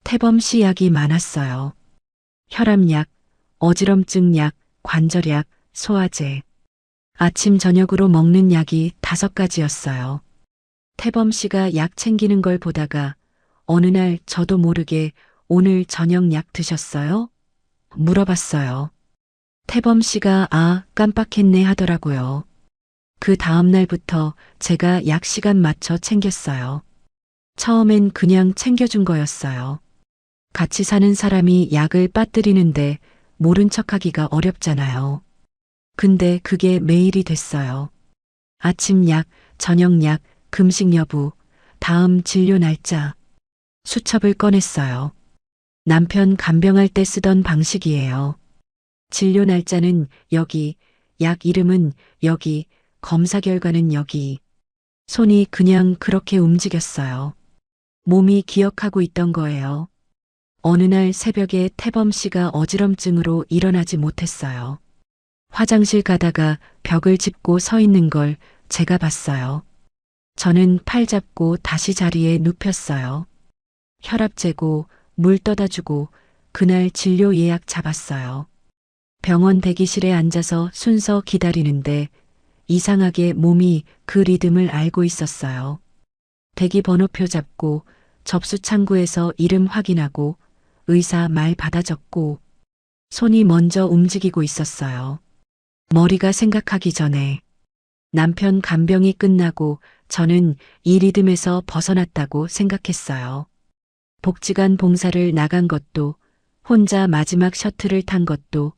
태범 씨 약이 많았어요. 혈압약, 어지럼증 약, 관절약, 소화제. 아침 저녁으로 먹는 약이 5가지였어요. 태범 씨가 약 챙기는 걸 보다가 어느 날 저도 모르게 오늘 저녁 약 드셨어요? 물어봤어요. 태범 씨가 깜빡했네 하더라고요. 그 다음 날부터 제가 약 시간 맞춰 챙겼어요. 처음엔 그냥 챙겨준 거였어요. 같이 사는 사람이 약을 빠뜨리는데 모른 척하기가 어렵잖아요. 근데 그게 매일이 됐어요. 아침 약, 저녁 약, 금식 여부, 다음 진료 날짜. 수첩을 꺼냈어요. 남편 간병할 때 쓰던 방식이에요. 진료 날짜는 여기, 약 이름은 여기, 검사 결과는 여기. 손이 그냥 그렇게 움직였어요. 몸이 기억하고 있던 거예요. 어느 날 새벽에 태범 씨가 어지럼증으로 일어나지 못했어요. 화장실 가다가 벽을 짚고 서 있는 걸 제가 봤어요. 저는 팔 잡고 다시 자리에 눕혔어요. 혈압 재고, 물 떠다 주고, 그날 진료 예약 잡았어요. 병원 대기실에 앉아서 순서 기다리는데 이상하게 몸이 그 리듬을 알고 있었어요. 대기 번호표 잡고, 접수 창구에서 이름 확인하고, 의사 말 받아 적고, 손이 먼저 움직이고 있었어요. 머리가 생각하기 전에. 남편 간병이 끝나고 저는 이 리듬에서 벗어났다고 생각했어요. 복지관 봉사를 나간 것도, 혼자 마지막 셔틀을 탄 것도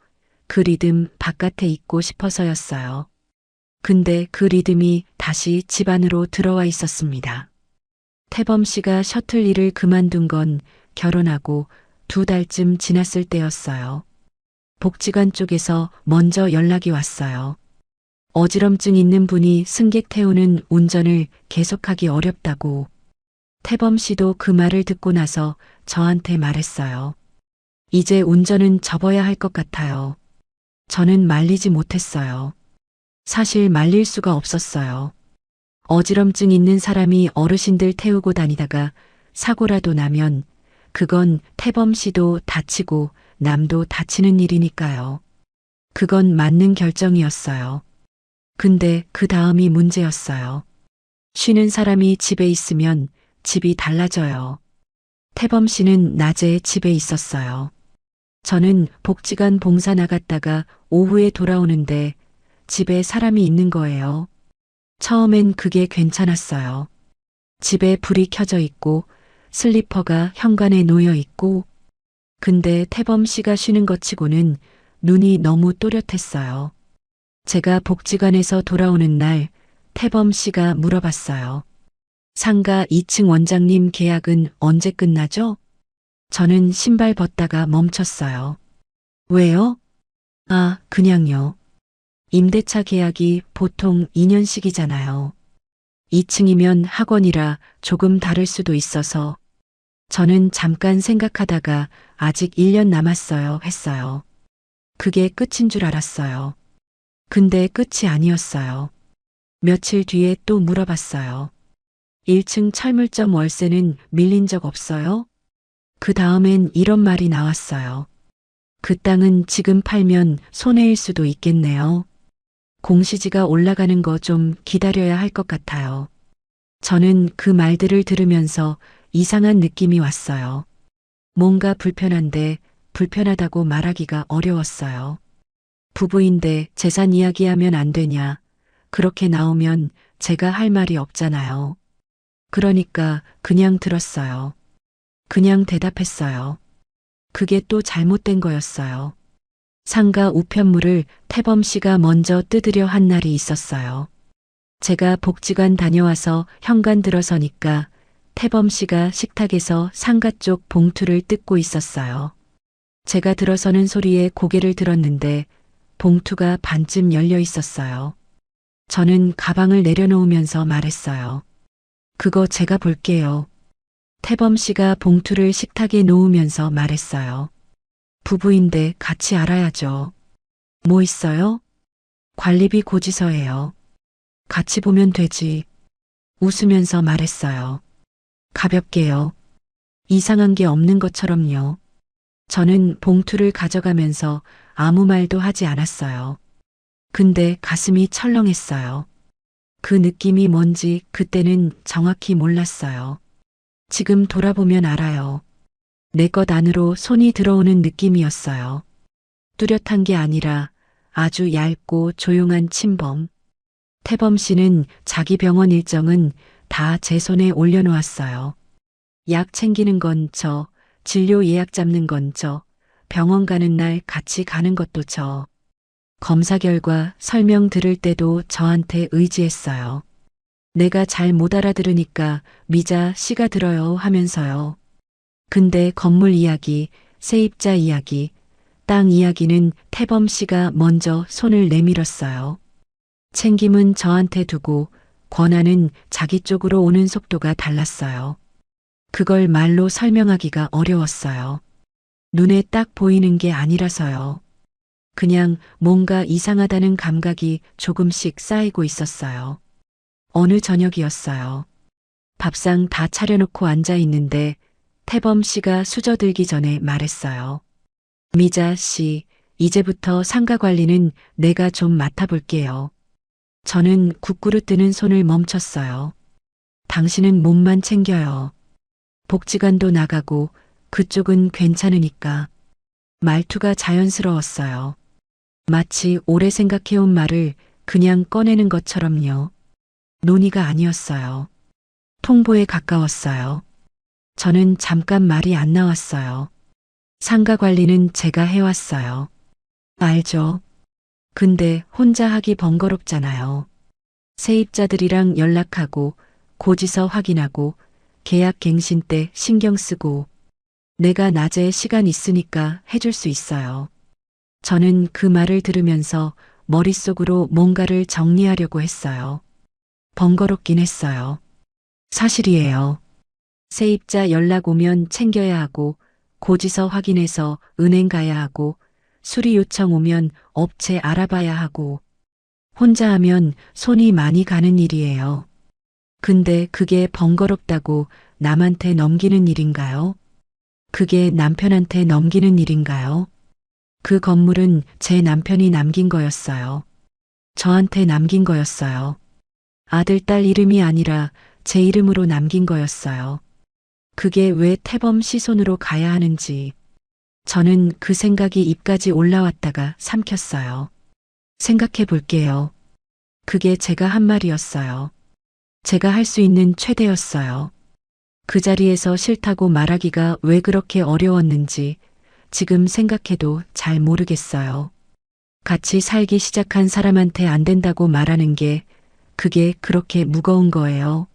그 리듬 바깥에 있고 싶어서였어요. 근데 그 리듬이 다시 집 안으로 들어와 있었습니다. 태범 씨가 셔틀 일을 그만둔 건 결혼하고 2달쯤 지났을 때였어요. 복지관 쪽에서 먼저 연락이 왔어요. 어지럼증 있는 분이 승객 태우는 운전을 계속하기 어렵다고. 태범 씨도 그 말을 듣고 나서 저한테 말했어요. 이제 운전은 접어야 할 것 같아요. 저는 말리지 못했어요. 사실 말릴 수가 없었어요. 어지럼증 있는 사람이 어르신들 태우고 다니다가 사고라도 나면 그건 태범 씨도 다치고 남도 다치는 일이니까요. 그건 맞는 결정이었어요. 근데 그 다음이 문제였어요. 쉬는 사람이 집에 있으면 집이 달라져요. 태범 씨는 낮에 집에 있었어요. 저는 복지관 봉사 나갔다가 오후에 돌아오는데 집에 사람이 있는 거예요. 처음엔 그게 괜찮았어요. 집에 불이 켜져 있고 슬리퍼가 현관에 놓여 있고, 근데 태범 씨가 쉬는 것 치고는 눈이 너무 또렷했어요. 제가 복지관에서 돌아오는 날 태범 씨가 물어봤어요. 상가 2층 원장님 계약은 언제 끝나죠? 저는 신발 벗다가 멈췄어요. 왜요? 아, 그냥요. 임대차 계약이 보통 2년씩이잖아요. 2층이면 학원이라 조금 다를 수도 있어서. 저는 잠깐 생각하다가 아직 1년 남았어요 했어요. 그게 끝인 줄 알았어요. 근데 끝이 아니었어요. 며칠 뒤에 또 물어봤어요. 1층 철물점 월세는 밀린 적 없어요? 그 다음엔 이런 말이 나왔어요. 그 땅은 지금 팔면 손해일 수도 있겠네요. 공시지가 올라가는 거 좀 기다려야 할 것 같아요. 저는 그 말들을 들으면서 이상한 느낌이 왔어요. 뭔가 불편한데 불편하다고 말하기가 어려웠어요. 부부인데 재산 이야기하면 안 되냐. 그렇게 나오면 제가 할 말이 없잖아요. 그러니까 그냥 들었어요. 그냥 대답했어요. 그게 또 잘못된 거였어요. 상가 우편물을 태범 씨가 먼저 뜯으려 한 날이 있었어요. 제가 복지관 다녀와서 현관 들어서니까 태범 씨가 식탁에서 상가 쪽 봉투를 뜯고 있었어요. 제가 들어서는 소리에 고개를 들었는데 봉투가 반쯤 열려 있었어요. 저는 가방을 내려놓으면서 말했어요. 그거 제가 볼게요. 태범 씨가 봉투를 식탁에 놓으면서 말했어요. 부부인데 같이 알아야죠. 뭐 있어요? 관리비 고지서예요. 같이 보면 되지. 웃으면서 말했어요. 가볍게요. 이상한 게 없는 것처럼요. 저는 봉투를 가져가면서 아무 말도 하지 않았어요. 근데 가슴이 철렁했어요. 그 느낌이 뭔지 그때는 정확히 몰랐어요. 지금 돌아보면 알아요. 내 것 안으로 손이 들어오는 느낌이었어요. 뚜렷한 게 아니라 아주 얇고 조용한 침범. 태범 씨는 자기 병원 일정은 다 제 손에 올려놓았어요. 약 챙기는 건 저, 진료 예약 잡는 건 저, 병원 가는 날 같이 가는 것도 저. 검사 결과 설명 들을 때도 저한테 의지했어요. 내가 잘 못 알아들으니까 미자 씨가 들어요 하면서요. 근데 건물 이야기, 세입자 이야기, 땅 이야기는 태범 씨가 먼저 손을 내밀었어요. 챙김은 저한테 두고 권한은 자기 쪽으로 오는 속도가 달랐어요. 그걸 말로 설명하기가 어려웠어요. 눈에 딱 보이는 게 아니라서요. 그냥 뭔가 이상하다는 감각이 조금씩 쌓이고 있었어요. 어느 저녁이었어요. 밥상 다 차려놓고 앉아 있는데 태범 씨가 수저들기 전에 말했어요. 미자 씨, 이제부터 상가 관리는 내가 좀 맡아볼게요. 저는 국구르 뜨는 손을 멈췄어요. 당신은 몸만 챙겨요. 복지관도 나가고 그쪽은 괜찮으니까. 말투가 자연스러웠어요. 마치 오래 생각해온 말을 그냥 꺼내는 것처럼요. 논의가 아니었어요. 통보에 가까웠어요. 저는 잠깐 말이 안 나왔어요. 상가 관리는 제가 해왔어요. 알죠? 근데 혼자 하기 번거롭잖아요. 세입자들이랑 연락하고 고지서 확인하고 계약 갱신 때 신경 쓰고 내가 낮에 시간 있으니까 해줄 수 있어요. 저는 그 말을 들으면서 머릿속으로 뭔가를 정리하려고 했어요. 번거롭긴 했어요. 사실이에요. 세입자 연락 오면 챙겨야 하고 고지서 확인해서 은행 가야 하고 수리 요청 오면 업체 알아봐야 하고 혼자 하면 손이 많이 가는 일이에요. 근데 그게 번거롭다고 남한테 넘기는 일인가요? 그게 남편한테 넘기는 일인가요? 그 건물은 제 남편이 남긴 거였어요. 저한테 남긴 거였어요. 아들, 딸 이름이 아니라 제 이름으로 남긴 거였어요. 그게 왜 태범 씨 손으로 가야 하는지. 저는 그 생각이 입까지 올라왔다가 삼켰어요. 생각해 볼게요. 그게 제가 한 말이었어요. 제가 할 수 있는 최대였어요. 그 자리에서 싫다고 말하기가 왜 그렇게 어려웠는지 지금 생각해도 잘 모르겠어요. 같이 살기 시작한 사람한테 안 된다고 말하는 게 그게 그렇게 무거운 거예요.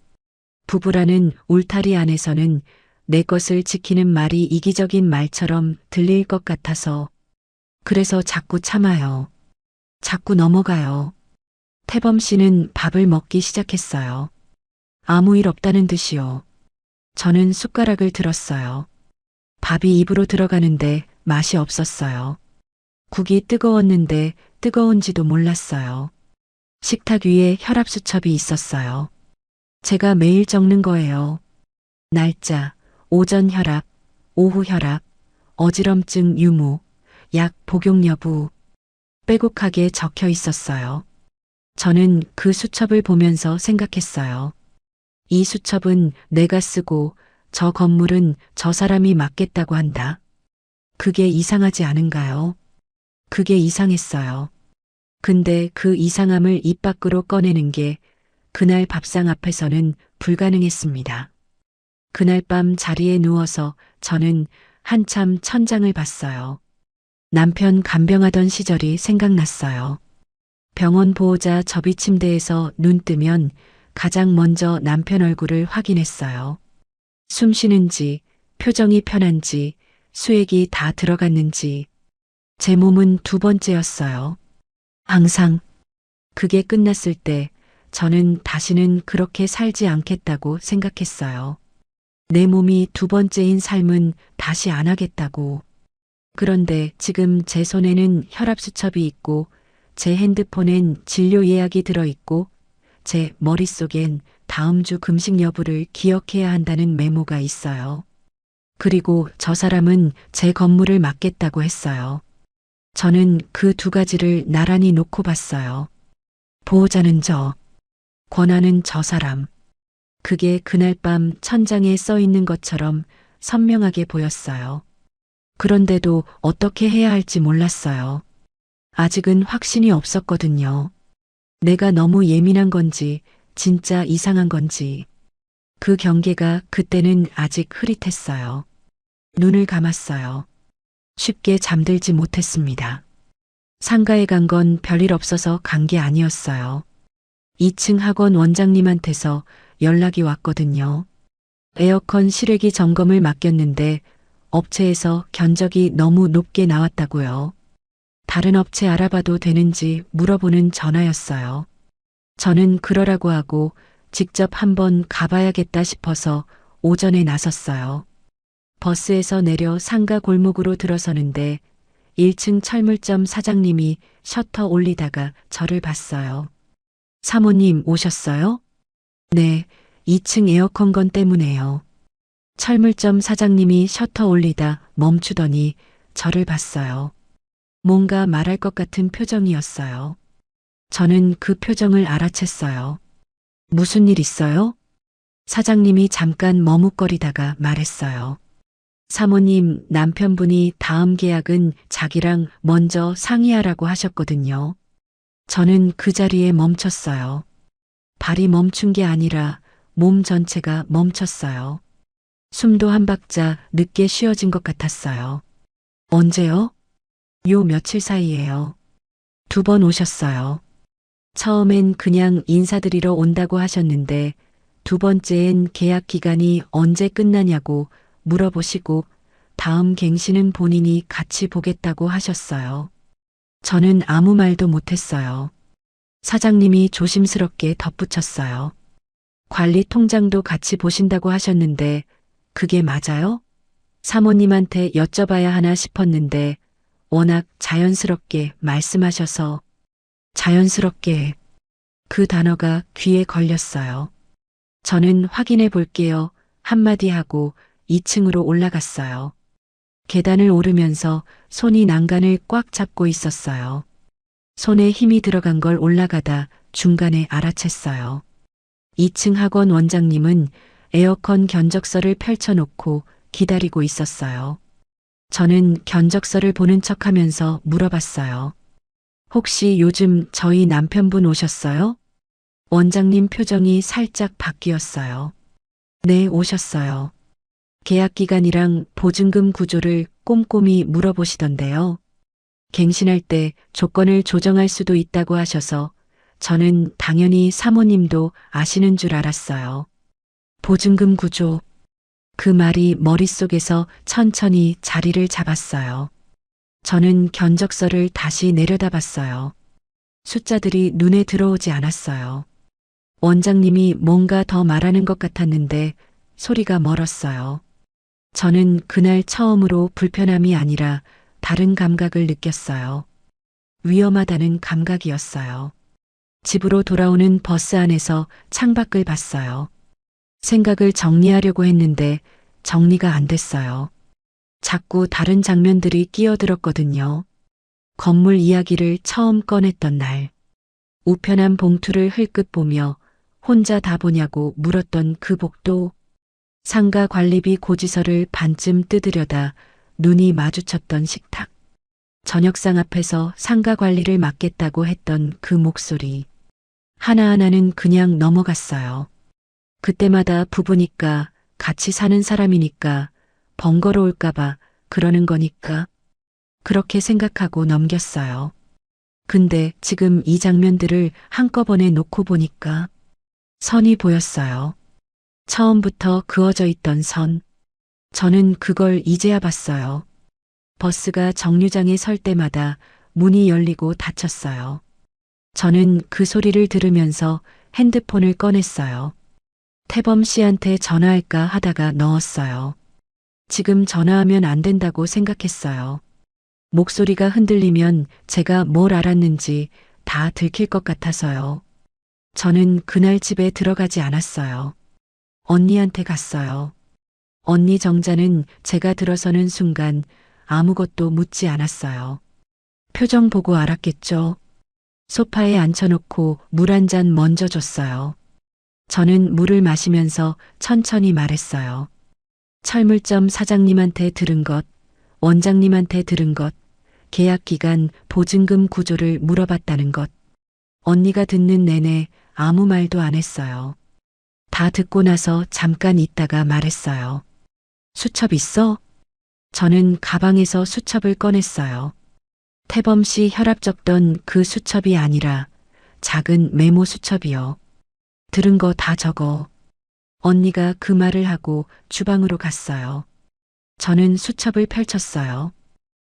부부라는 울타리 안에서는 내 것을 지키는 말이 이기적인 말처럼 들릴 것 같아서 그래서 자꾸 참아요. 자꾸 넘어가요. 태범 씨는 밥을 먹기 시작했어요. 아무 일 없다는 듯이요. 저는 숟가락을 들었어요. 밥이 입으로 들어가는데 맛이 없었어요. 국이 뜨거웠는데 뜨거운지도 몰랐어요. 식탁 위에 혈압수첩이 있었어요. 제가 매일 적는 거예요. 날짜, 오전 혈압, 오후 혈압, 어지럼증 유무, 약 복용 여부, 빼곡하게 적혀 있었어요. 저는 그 수첩을 보면서 생각했어요. 이 수첩은 내가 쓰고 저 건물은 저 사람이 맡겠다고 한다. 그게 이상하지 않은가요? 그게 이상했어요. 근데 그 이상함을 입 밖으로 꺼내는 게 그날 밥상 앞에서는 불가능했습니다. 그날 밤 자리에 누워서 저는 한참 천장을 봤어요. 남편 간병하던 시절이 생각났어요. 병원 보호자 접이 침대에서 눈 뜨면 가장 먼저 남편 얼굴을 확인했어요. 숨 쉬는지, 표정이 편한지, 수액이 다 들어갔는지. 제 몸은 두 번째였어요. 항상. 그게 끝났을 때 저는 다시는 그렇게 살지 않겠다고 생각했어요. 내 몸이 두 번째인 삶은 다시 안 하겠다고. 그런데 지금 제 손에는 혈압수첩이 있고 제 핸드폰엔 진료 예약이 들어있고 제 머릿속엔 다음 주 금식 여부를 기억해야 한다는 메모가 있어요. 그리고 저 사람은 제 건물을 맡겠다고 했어요. 저는 그 두 가지를 나란히 놓고 봤어요. 보호자는 저, 권한은 저 사람. 그게 그날 밤 천장에 써 있는 것처럼 선명하게 보였어요. 그런데도 어떻게 해야 할지 몰랐어요. 아직은 확신이 없었거든요. 내가 너무 예민한 건지, 진짜 이상한 건지. 그 경계가 그때는 아직 흐릿했어요. 눈을 감았어요. 쉽게 잠들지 못했습니다. 상가에 간 건 별일 없어서 간 게 아니었어요. 2층 학원 원장님한테서 연락이 왔거든요. 에어컨 실외기 점검을 맡겼는데 업체에서 견적이 너무 높게 나왔다고요. 다른 업체 알아봐도 되는지 물어보는 전화였어요. 저는 그러라고 하고 직접 한번 가봐야겠다 싶어서 오전에 나섰어요. 버스에서 내려 상가 골목으로 들어서는데 1층 철물점 사장님이 셔터 올리다가 저를 봤어요. 사모님 오셨어요? 네, 2층 에어컨 건 때문에요. 철물점 사장님이 셔터 올리다 멈추더니 저를 봤어요. 뭔가 말할 것 같은 표정이었어요. 저는 그 표정을 알아챘어요. 무슨 일 있어요? 사장님이 잠깐 머뭇거리다가 말했어요. 사모님, 남편분이 다음 계약은 자기랑 먼저 상의하라고 하셨거든요. 저는 그 자리에 멈췄어요. 발이 멈춘 게 아니라 몸 전체가 멈췄어요. 숨도 한 박자 늦게 쉬어진 것 같았어요. 언제요? 요 며칠 사이에요. 2번 오셨어요. 처음엔 그냥 인사드리러 온다고 하셨는데 2번째엔 계약 기간이 언제 끝나냐고 물어보시고 다음 갱신은 본인이 같이 보겠다고 하셨어요. 저는 아무 말도 못했어요. 사장님이 조심스럽게 덧붙였어요. 관리 통장도 같이 보신다고 하셨는데 그게 맞아요? 사모님한테 여쭤봐야 하나 싶었는데 워낙 자연스럽게 말씀하셔서 자연스럽게 그 단어가 귀에 걸렸어요. 저는 확인해 볼게요. 한마디 하고 2층으로 올라갔어요. 계단을 오르면서 손이 난간을 꽉 잡고 있었어요. 손에 힘이 들어간 걸 올라가다 중간에 알아챘어요. 2층 학원 원장님은 에어컨 견적서를 펼쳐놓고 기다리고 있었어요. 저는 견적서를 보는 척하면서 물어봤어요. 혹시 요즘 저희 남편분 오셨어요? 원장님 표정이 살짝 바뀌었어요. 네, 오셨어요. 계약 기간이랑 보증금 구조를 꼼꼼히 물어보시던데요. 갱신할 때 조건을 조정할 수도 있다고 하셔서 저는 당연히 사모님도 아시는 줄 알았어요. 보증금 구조. 그 말이 머릿속에서 천천히 자리를 잡았어요. 저는 견적서를 다시 내려다봤어요. 숫자들이 눈에 들어오지 않았어요. 원장님이 뭔가 더 말하는 것 같았는데 소리가 멀었어요. 저는 그날 처음으로 불편함이 아니라 다른 감각을 느꼈어요. 위험하다는 감각이었어요. 집으로 돌아오는 버스 안에서 창밖을 봤어요. 생각을 정리하려고 했는데 정리가 안 됐어요. 자꾸 다른 장면들이 끼어들었거든요. 건물 이야기를 처음 꺼냈던 날. 우편한 봉투를 흘끗 보며 혼자 다 보냐고 물었던 그 복도. 상가 관리비 고지서를 반쯤 뜯으려다 눈이 마주쳤던 식탁. 저녁상 앞에서 상가 관리를 맡겠다고 했던 그 목소리. 하나하나는 그냥 넘어갔어요. 그때마다 부부니까 같이 사는 사람이니까 번거로울까봐 그러는 거니까 그렇게 생각하고 넘겼어요. 근데 지금 이 장면들을 한꺼번에 놓고 보니까 선이 보였어요. 처음부터 그어져 있던 선. 저는 그걸 이제야 봤어요. 버스가 정류장에 설 때마다 문이 열리고 닫혔어요. 저는 그 소리를 들으면서 핸드폰을 꺼냈어요. 태범 씨한테 전화할까 하다가 넣었어요. 지금 전화하면 안 된다고 생각했어요. 목소리가 흔들리면 제가 뭘 알았는지 다 들킬 것 같아서요. 저는 그날 집에 들어가지 않았어요. 언니한테 갔어요. 언니 정자는 제가 들어서는 순간 아무것도 묻지 않았어요. 표정 보고 알았겠죠. 소파에 앉혀놓고 물 한 잔 먼저 줬어요. 저는 물을 마시면서 천천히 말했어요. 철물점 사장님한테 들은 것, 원장님한테 들은 것, 계약 기간 보증금 구조를 물어봤다는 것. 언니가 듣는 내내 아무 말도 안 했어요. 다 듣고 나서 잠깐 있다가 말했어요. 수첩 있어? 저는 가방에서 수첩을 꺼냈어요. 태범 씨 혈압 적던 그 수첩이 아니라 작은 메모 수첩이요. 들은 거 다 적어. 언니가 그 말을 하고 주방으로 갔어요. 저는 수첩을 펼쳤어요.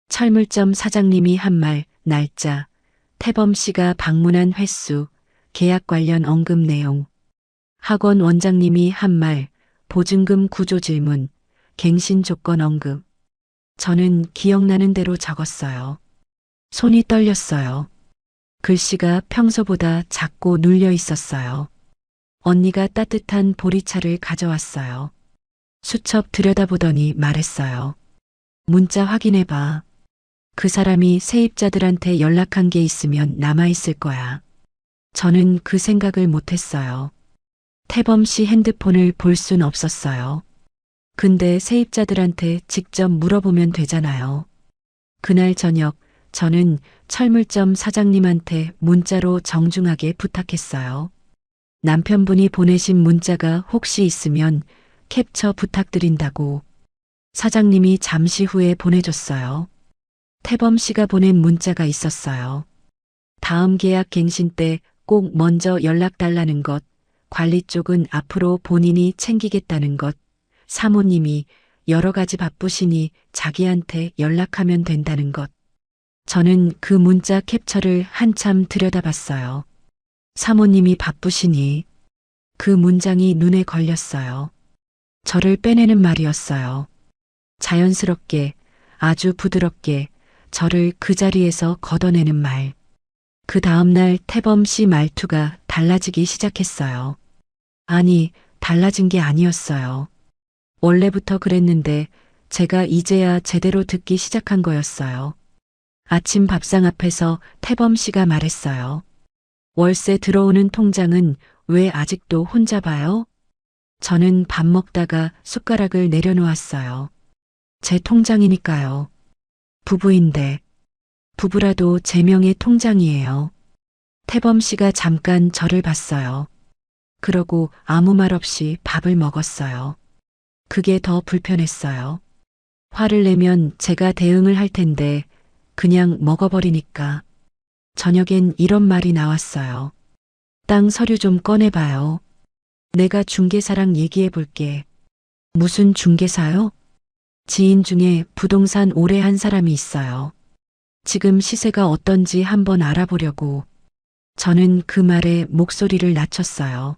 철물점 사장님이 한 말, 날짜, 태범 씨가 방문한 횟수, 계약 관련 언급 내용, 학원 원장님이 한 말, 보증금 구조 질문, 갱신 조건 언급. 저는 기억나는 대로 적었어요. 손이 떨렸어요. 글씨가 평소보다 작고 눌려 있었어요. 언니가 따뜻한 보리차를 가져왔어요. 수첩 들여다보더니 말했어요. 문자 확인해봐. 그 사람이 세입자들한테 연락한 게 있으면 남아있을 거야. 저는 그 생각을 못했어요. 태범 씨 핸드폰을 볼 순 없었어요. 근데 세입자들한테 직접 물어보면 되잖아요. 그날 저녁 저는 철물점 사장님한테 문자로 정중하게 부탁했어요. 남편분이 보내신 문자가 혹시 있으면 캡처 부탁드린다고. 사장님이 잠시 후에 보내줬어요. 태범 씨가 보낸 문자가 있었어요. 다음 계약 갱신 때 꼭 먼저 연락 달라는 것, 관리 쪽은 앞으로 본인이 챙기겠다는 것, 사모님이 여러 가지 바쁘시니 자기한테 연락하면 된다는 것. 저는 그 문자 캡처를 한참 들여다봤어요. 사모님이 바쁘시니 그 문장이 눈에 걸렸어요. 저를 빼내는 말이었어요. 자연스럽게, 아주 부드럽게 저를 그 자리에서 걷어내는 말. 그 다음날 태범 씨 말투가 달라지기 시작했어요. 아니, 달라진 게 아니었어요. 원래부터 그랬는데 제가 이제야 제대로 듣기 시작한 거였어요. 아침 밥상 앞에서 태범 씨가 말했어요. 월세 들어오는 통장은 왜 아직도 혼자 봐요? 저는 밥 먹다가 숟가락을 내려놓았어요. 제 통장이니까요. 부부인데, 부부라도 제 명의 통장이에요. 태범 씨가 잠깐 저를 봤어요. 그러고 아무 말 없이 밥을 먹었어요. 그게 더 불편했어요. 화를 내면 제가 대응을 할 텐데 그냥 먹어버리니까. 저녁엔 이런 말이 나왔어요. 땅 서류 좀 꺼내봐요. 내가 중개사랑 얘기해 볼게. 무슨 중개사요? 지인 중에 부동산 오래 한 사람이 있어요. 지금 시세가 어떤지 한번 알아보려고. 저는 그 말에 목소리를 낮췄어요.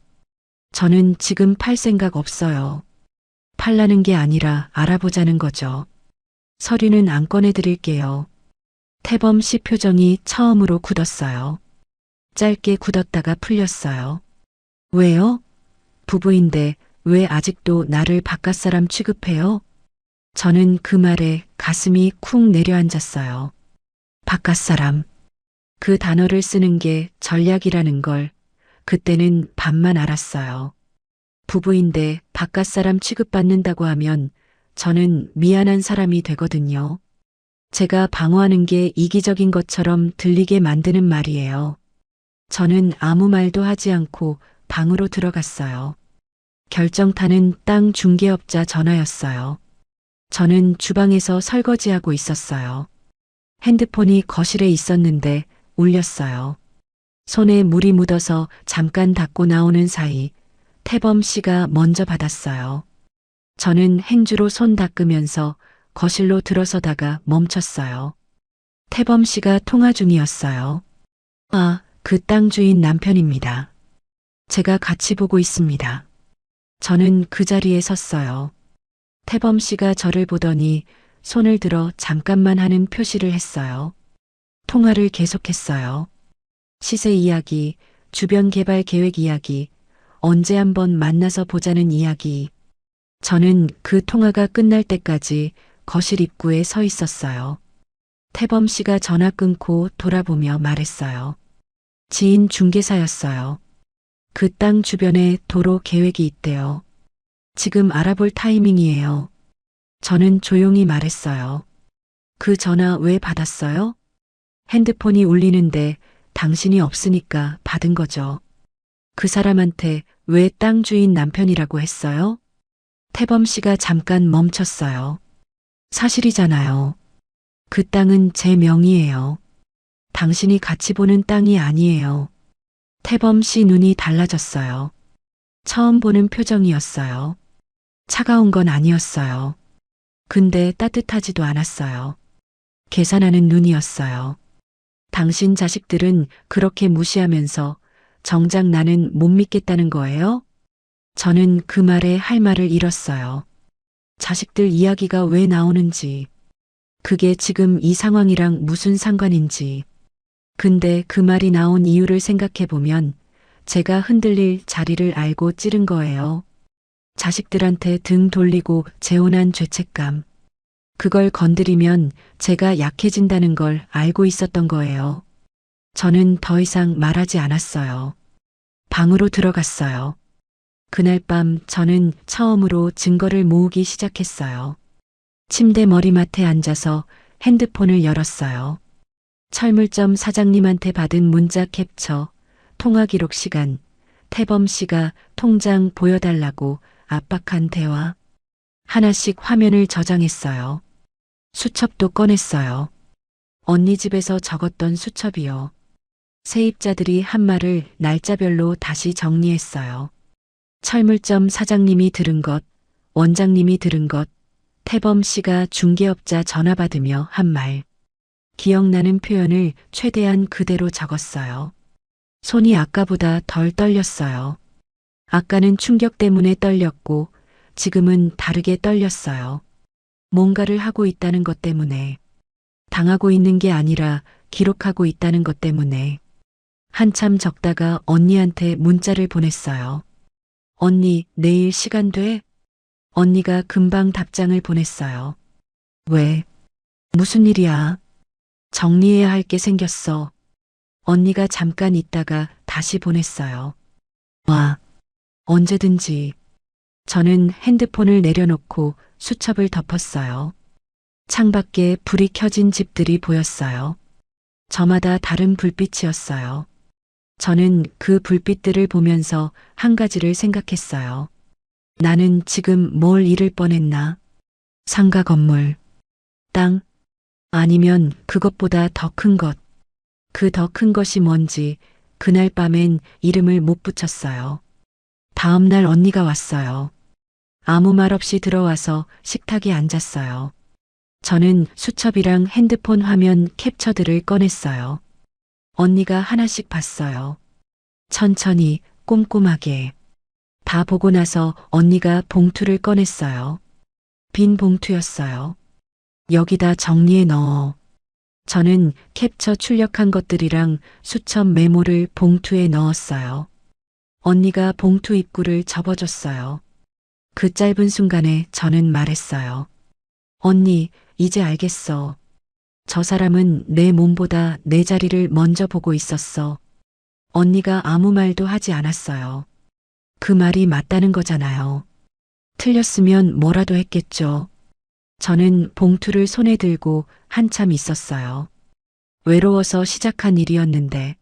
저는 지금 팔 생각 없어요. 팔라는 게 아니라 알아보자는 거죠. 서류는 안 꺼내드릴게요. 태범 씨 표정이 처음으로 굳었어요. 짧게 굳었다가 풀렸어요. 왜요? 부부인데 왜 아직도 나를 바깥사람 취급해요? 저는 그 말에 가슴이 쿵 내려앉았어요. 바깥사람. 그 단어를 쓰는 게 전략이라는 걸 그때는 반만 알았어요. 부부인데 바깥사람 취급받는다고 하면 저는 미안한 사람이 되거든요. 제가 방어하는 게 이기적인 것처럼 들리게 만드는 말이에요. 저는 아무 말도 하지 않고 방으로 들어갔어요. 결정타는 땅 중개업자 전화였어요. 저는 주방에서 설거지하고 있었어요. 핸드폰이 거실에 있었는데 울렸어요. 손에 물이 묻어서 잠깐 닫고 나오는 사이 태범 씨가 먼저 받았어요. 저는 행주로 손 닦으면서 거실로 들어서다가 멈췄어요. 태범 씨가 통화 중이었어요. 아, 그 땅 주인 남편입니다. 제가 같이 보고 있습니다. 저는 그 자리에 섰어요. 태범 씨가 저를 보더니 손을 들어 잠깐만 하는 표시를 했어요. 통화를 계속했어요. 시세 이야기, 주변 개발 계획 이야기, 언제 한번 만나서 보자는 이야기. 저는 그 통화가 끝날 때까지 거실 입구에 서 있었어요. 태범 씨가 전화 끊고 돌아보며 말했어요. 지인 중개사였어요. 그 땅 주변에 도로 계획이 있대요. 지금 알아볼 타이밍이에요. 저는 조용히 말했어요. 그 전화 왜 받았어요? 핸드폰이 울리는데 당신이 없으니까 받은 거죠. 그 사람한테 왜 땅 주인 남편이라고 했어요? 태범 씨가 잠깐 멈췄어요. 사실이잖아요. 그 땅은 제 명의예요. 당신이 같이 보는 땅이 아니에요. 태범 씨 눈이 달라졌어요. 처음 보는 표정이었어요. 차가운 건 아니었어요. 근데 따뜻하지도 않았어요. 계산하는 눈이었어요. 당신 자식들은 그렇게 무시하면서 정작 나는 못 믿겠다는 거예요? 저는 그 말에 할 말을 잃었어요. 자식들 이야기가 왜 나오는지, 그게 지금 이 상황이랑 무슨 상관인지. 근데 그 말이 나온 이유를 생각해 보면 제가 흔들릴 자리를 알고 찌른 거예요. 자식들한테 등 돌리고 재혼한 죄책감. 그걸 건드리면 제가 약해진다는 걸 알고 있었던 거예요. 저는 더 이상 말하지 않았어요. 방으로 들어갔어요. 그날 밤 저는 처음으로 증거를 모으기 시작했어요. 침대 머리맡에 앉아서 핸드폰을 열었어요. 철물점 사장님한테 받은 문자 캡처, 통화 기록 시간, 태범 씨가 통장 보여달라고 압박한 대화. 하나씩 화면을 저장했어요. 수첩도 꺼냈어요. 언니 집에서 적었던 수첩이요. 세입자들이 한 말을 날짜별로 다시 정리했어요. 철물점 사장님이 들은 것, 원장님이 들은 것, 태범 씨가 중개업자 전화 받으며 한 말. 기억나는 표현을 최대한 그대로 적었어요. 손이 아까보다 덜 떨렸어요. 아까는 충격 때문에 떨렸고 지금은 다르게 떨렸어요. 뭔가를 하고 있다는 것 때문에, 당하고 있는 게 아니라 기록하고 있다는 것 때문에. 한참 적다가 언니한테 문자를 보냈어요. 언니, 내일 시간 돼? 언니가 금방 답장을 보냈어요. 왜? 무슨 일이야? 정리해야 할 게 생겼어. 언니가 잠깐 있다가 다시 보냈어요. 와, 언제든지. 저는 핸드폰을 내려놓고 수첩을 덮었어요. 창밖에 불이 켜진 집들이 보였어요. 저마다 다른 불빛이었어요. 저는 그 불빛들을 보면서 한 가지를 생각했어요. 나는 지금 뭘 잃을 뻔했나? 상가 건물, 땅, 아니면 그것보다 더 큰 것. 그 더 큰 것이 뭔지 그날 밤엔 이름을 못 붙였어요. 다음 날 언니가 왔어요. 아무 말 없이 들어와서 식탁에 앉았어요. 저는 수첩이랑 핸드폰 화면 캡처들을 꺼냈어요. 언니가 하나씩 봤어요. 천천히, 꼼꼼하게. 다 보고 나서 언니가 봉투를 꺼냈어요. 빈 봉투였어요. 여기다 정리해 넣어. 저는 캡처 출력한 것들이랑 수첩 메모를 봉투에 넣었어요. 언니가 봉투 입구를 접어줬어요. 그 짧은 순간에 저는 말했어요. 언니, 이제 알겠어. 저 사람은 내 몸보다 내 자리를 먼저 보고 있었어. 언니가 아무 말도 하지 않았어요. 그 말이 맞다는 거잖아요. 틀렸으면 뭐라도 했겠죠. 저는 봉투를 손에 들고 한참 있었어요. 외로워서 시작한 일이었는데,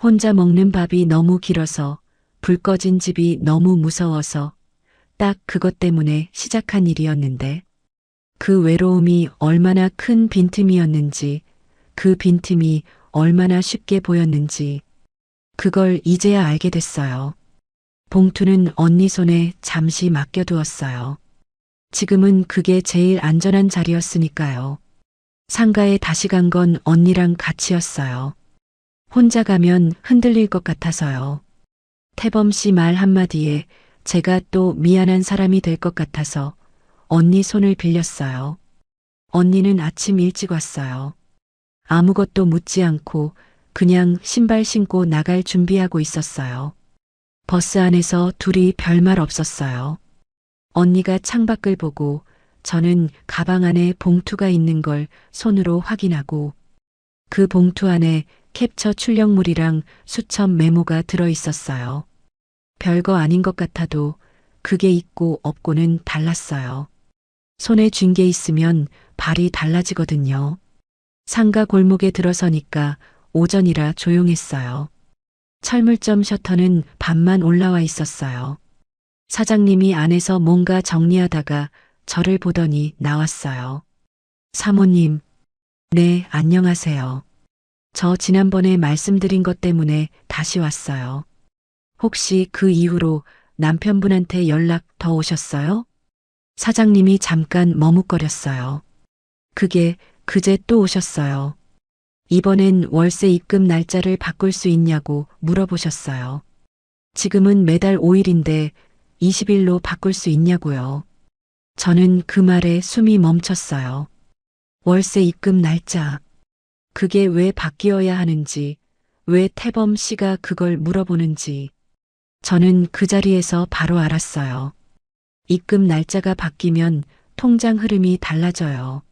혼자 먹는 밥이 너무 길어서, 불 꺼진 집이 너무 무서워서, 딱 그것 때문에 시작한 일이었는데, 그 외로움이 얼마나 큰 빈틈이었는지, 그 빈틈이 얼마나 쉽게 보였는지, 그걸 이제야 알게 됐어요. 봉투는 언니 손에 잠시 맡겨두었어요. 지금은 그게 제일 안전한 자리였으니까요. 상가에 다시 간 건 언니랑 같이였어요. 혼자 가면 흔들릴 것 같아서요. 태범 씨 말 한마디에 제가 또 미안한 사람이 될 것 같아서 언니 손을 빌렸어요. 언니는 아침 일찍 왔어요. 아무것도 묻지 않고 그냥 신발 신고 나갈 준비하고 있었어요. 버스 안에서 둘이 별말 없었어요. 언니가 창밖을 보고 저는 가방 안에 봉투가 있는 걸 손으로 확인하고 그 봉투 안에 캡처 출력물이랑 수첩 메모가 들어 있었어요. 별거 아닌 것 같아도 그게 있고 없고는 달랐어요. 손에 쥔 게 있으면 발이 달라지거든요. 상가 골목에 들어서니까 오전이라 조용했어요. 철물점 셔터는 반만 올라와 있었어요. 사장님이 안에서 뭔가 정리하다가 저를 보더니 나왔어요. 사모님, 네, 안녕하세요. 저 지난번에 말씀드린 것 때문에 다시 왔어요. 혹시 그 이후로 남편분한테 연락 더 오셨어요? 사장님이 잠깐 머뭇거렸어요. 그게 그제 또 오셨어요. 이번엔 월세 입금 날짜를 바꿀 수 있냐고 물어보셨어요. 지금은 매달 5일인데 20일로 바꿀 수 있냐고요. 저는 그 말에 숨이 멈췄어요. 월세 입금 날짜. 그게 왜 바뀌어야 하는지, 왜 태범 씨가 그걸 물어보는지. 저는 그 자리에서 바로 알았어요. 입금 날짜가 바뀌면 통장 흐름이 달라져요.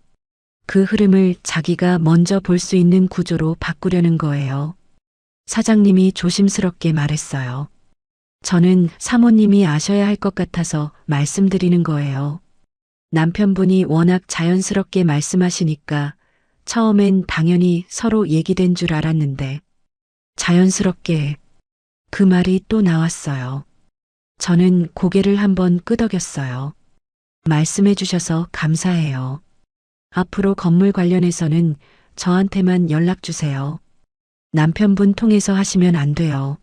그 흐름을 자기가 먼저 볼 수 있는 구조로 바꾸려는 거예요. 사장님이 조심스럽게 말했어요. 저는 사모님이 아셔야 할 것 같아서 말씀드리는 거예요. 남편분이 워낙 자연스럽게 말씀하시니까 처음엔 당연히 서로 얘기된 줄 알았는데 자연스럽게 그 말이 또 나왔어요. 저는 고개를 한번 끄덕였어요. 말씀해 주셔서 감사해요. 앞으로 건물 관련해서는 저한테만 연락 주세요. 남편분 통해서 하시면 안 돼요.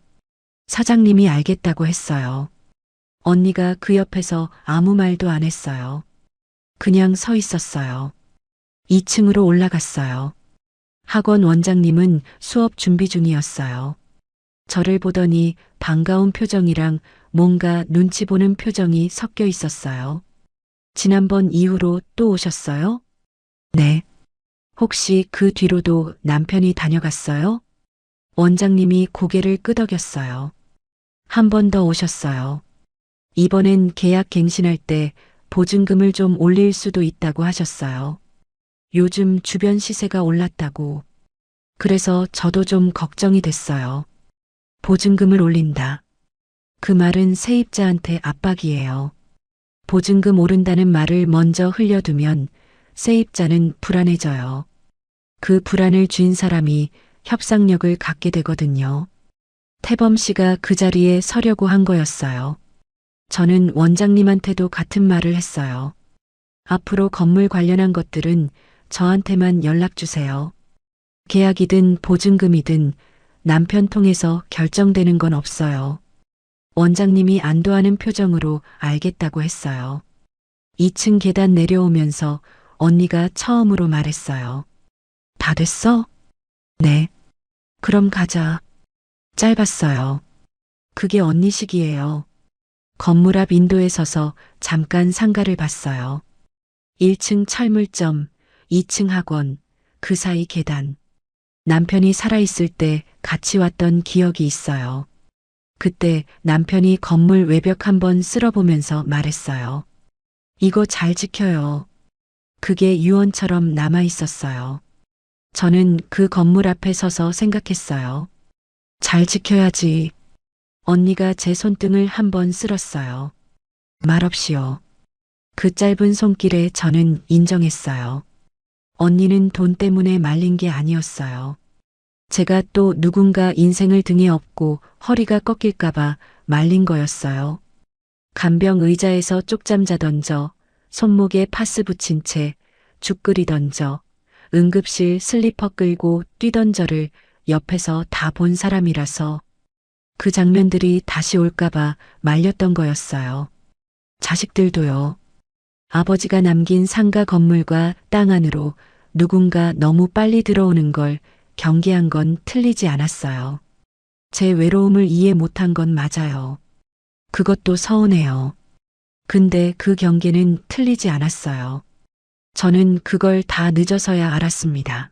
사장님이 알겠다고 했어요. 언니가 그 옆에서 아무 말도 안 했어요. 그냥 서 있었어요. 2층으로 올라갔어요. 학원 원장님은 수업 준비 중이었어요. 저를 보더니 반가운 표정이랑 뭔가 눈치 보는 표정이 섞여 있었어요. 지난번 이후로 또 오셨어요? 네. 혹시 그 뒤로도 남편이 다녀갔어요? 원장님이 고개를 끄덕였어요. 한 번 더 오셨어요. 이번엔 계약 갱신할 때 보증금을 좀 올릴 수도 있다고 하셨어요. 요즘 주변 시세가 올랐다고. 그래서 저도 좀 걱정이 됐어요. 보증금을 올린다. 그 말은 세입자한테 압박이에요. 보증금 오른다는 말을 먼저 흘려두면 세입자는 불안해져요. 그 불안을 쥔 사람이 협상력을 갖게 되거든요. 태범 씨가 그 자리에 서려고 한 거였어요. 저는 원장님한테도 같은 말을 했어요. 앞으로 건물 관련한 것들은 저한테만 연락 주세요. 계약이든 보증금이든 남편 통해서 결정되는 건 없어요. 원장님이 안도하는 표정으로 알겠다고 했어요. 2층 계단 내려오면서 언니가 처음으로 말했어요. 다 됐어? 네. 그럼 가자. 짧았어요. 그게 언니식이에요. 건물 앞 인도에 서서 잠깐 상가를 봤어요. 1층 철물점, 2층 학원, 그 사이 계단. 남편이 살아있을 때 같이 왔던 기억이 있어요. 그때 남편이 건물 외벽 한번 쓸어보면서 말했어요. 이거 잘 지켜요. 그게 유언처럼 남아 있었어요. 저는 그 건물 앞에 서서 생각했어요. 잘 지켜야지. 언니가 제 손등을 한번 쓸었어요. 말없이요. 그 짧은 손길에 저는 인정했어요. 언니는 돈 때문에 말린 게 아니었어요. 제가 또 누군가 인생을 등에 업고 허리가 꺾일까봐 말린 거였어요. 간병 의자에서 쪽잠 자던져, 손목에 파스 붙인 채 죽 끓이던져, 응급실 슬리퍼 끌고 뛰던 저를 옆에서 다 본 사람이라서 그 장면들이 다시 올까봐 말렸던 거였어요. 자식들도요. 아버지가 남긴 상가 건물과 땅 안으로 누군가 너무 빨리 들어오는 걸 경계한 건 틀리지 않았어요. 제 외로움을 이해 못한 건 맞아요. 그것도 서운해요. 근데 그 경계는 틀리지 않았어요. 저는 그걸 다 늦어서야 알았습니다.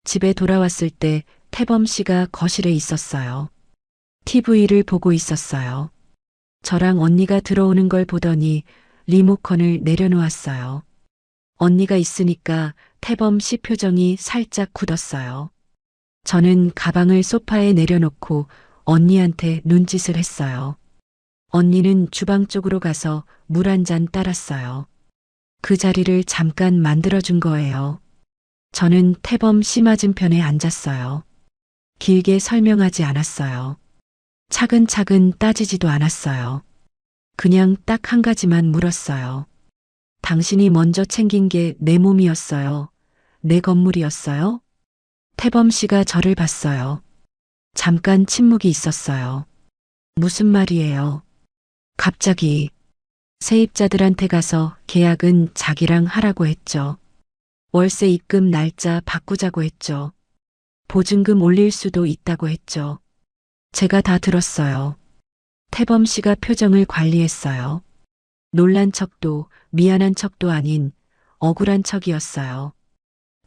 집에 돌아왔을 때 태범 씨가 거실에 있었어요. TV를 보고 있었어요. 저랑 언니가 들어오는 걸 보더니 리모컨을 내려놓았어요. 언니가 있으니까 태범 씨 표정이 살짝 굳었어요. 저는 가방을 소파에 내려놓고 언니한테 눈짓을 했어요. 언니는 주방 쪽으로 가서 물 한 잔 따랐어요. 그 자리를 잠깐 만들어준 거예요. 저는 태범 씨 맞은편에 앉았어요. 길게 설명하지 않았어요. 차근차근 따지지도 않았어요. 그냥 딱 한 가지만 물었어요. 당신이 먼저 챙긴 게 내 몸이었어요? 내 건물이었어요? 태범 씨가 저를 봤어요. 잠깐 침묵이 있었어요. 무슨 말이에요? 갑자기 세입자들한테 가서 계약은 자기랑 하라고 했죠. 월세 입금 날짜 바꾸자고 했죠. 보증금 올릴 수도 있다고 했죠. 제가 다 들었어요. 태범 씨가 표정을 관리했어요. 놀란 척도 미안한 척도 아닌 억울한 척이었어요.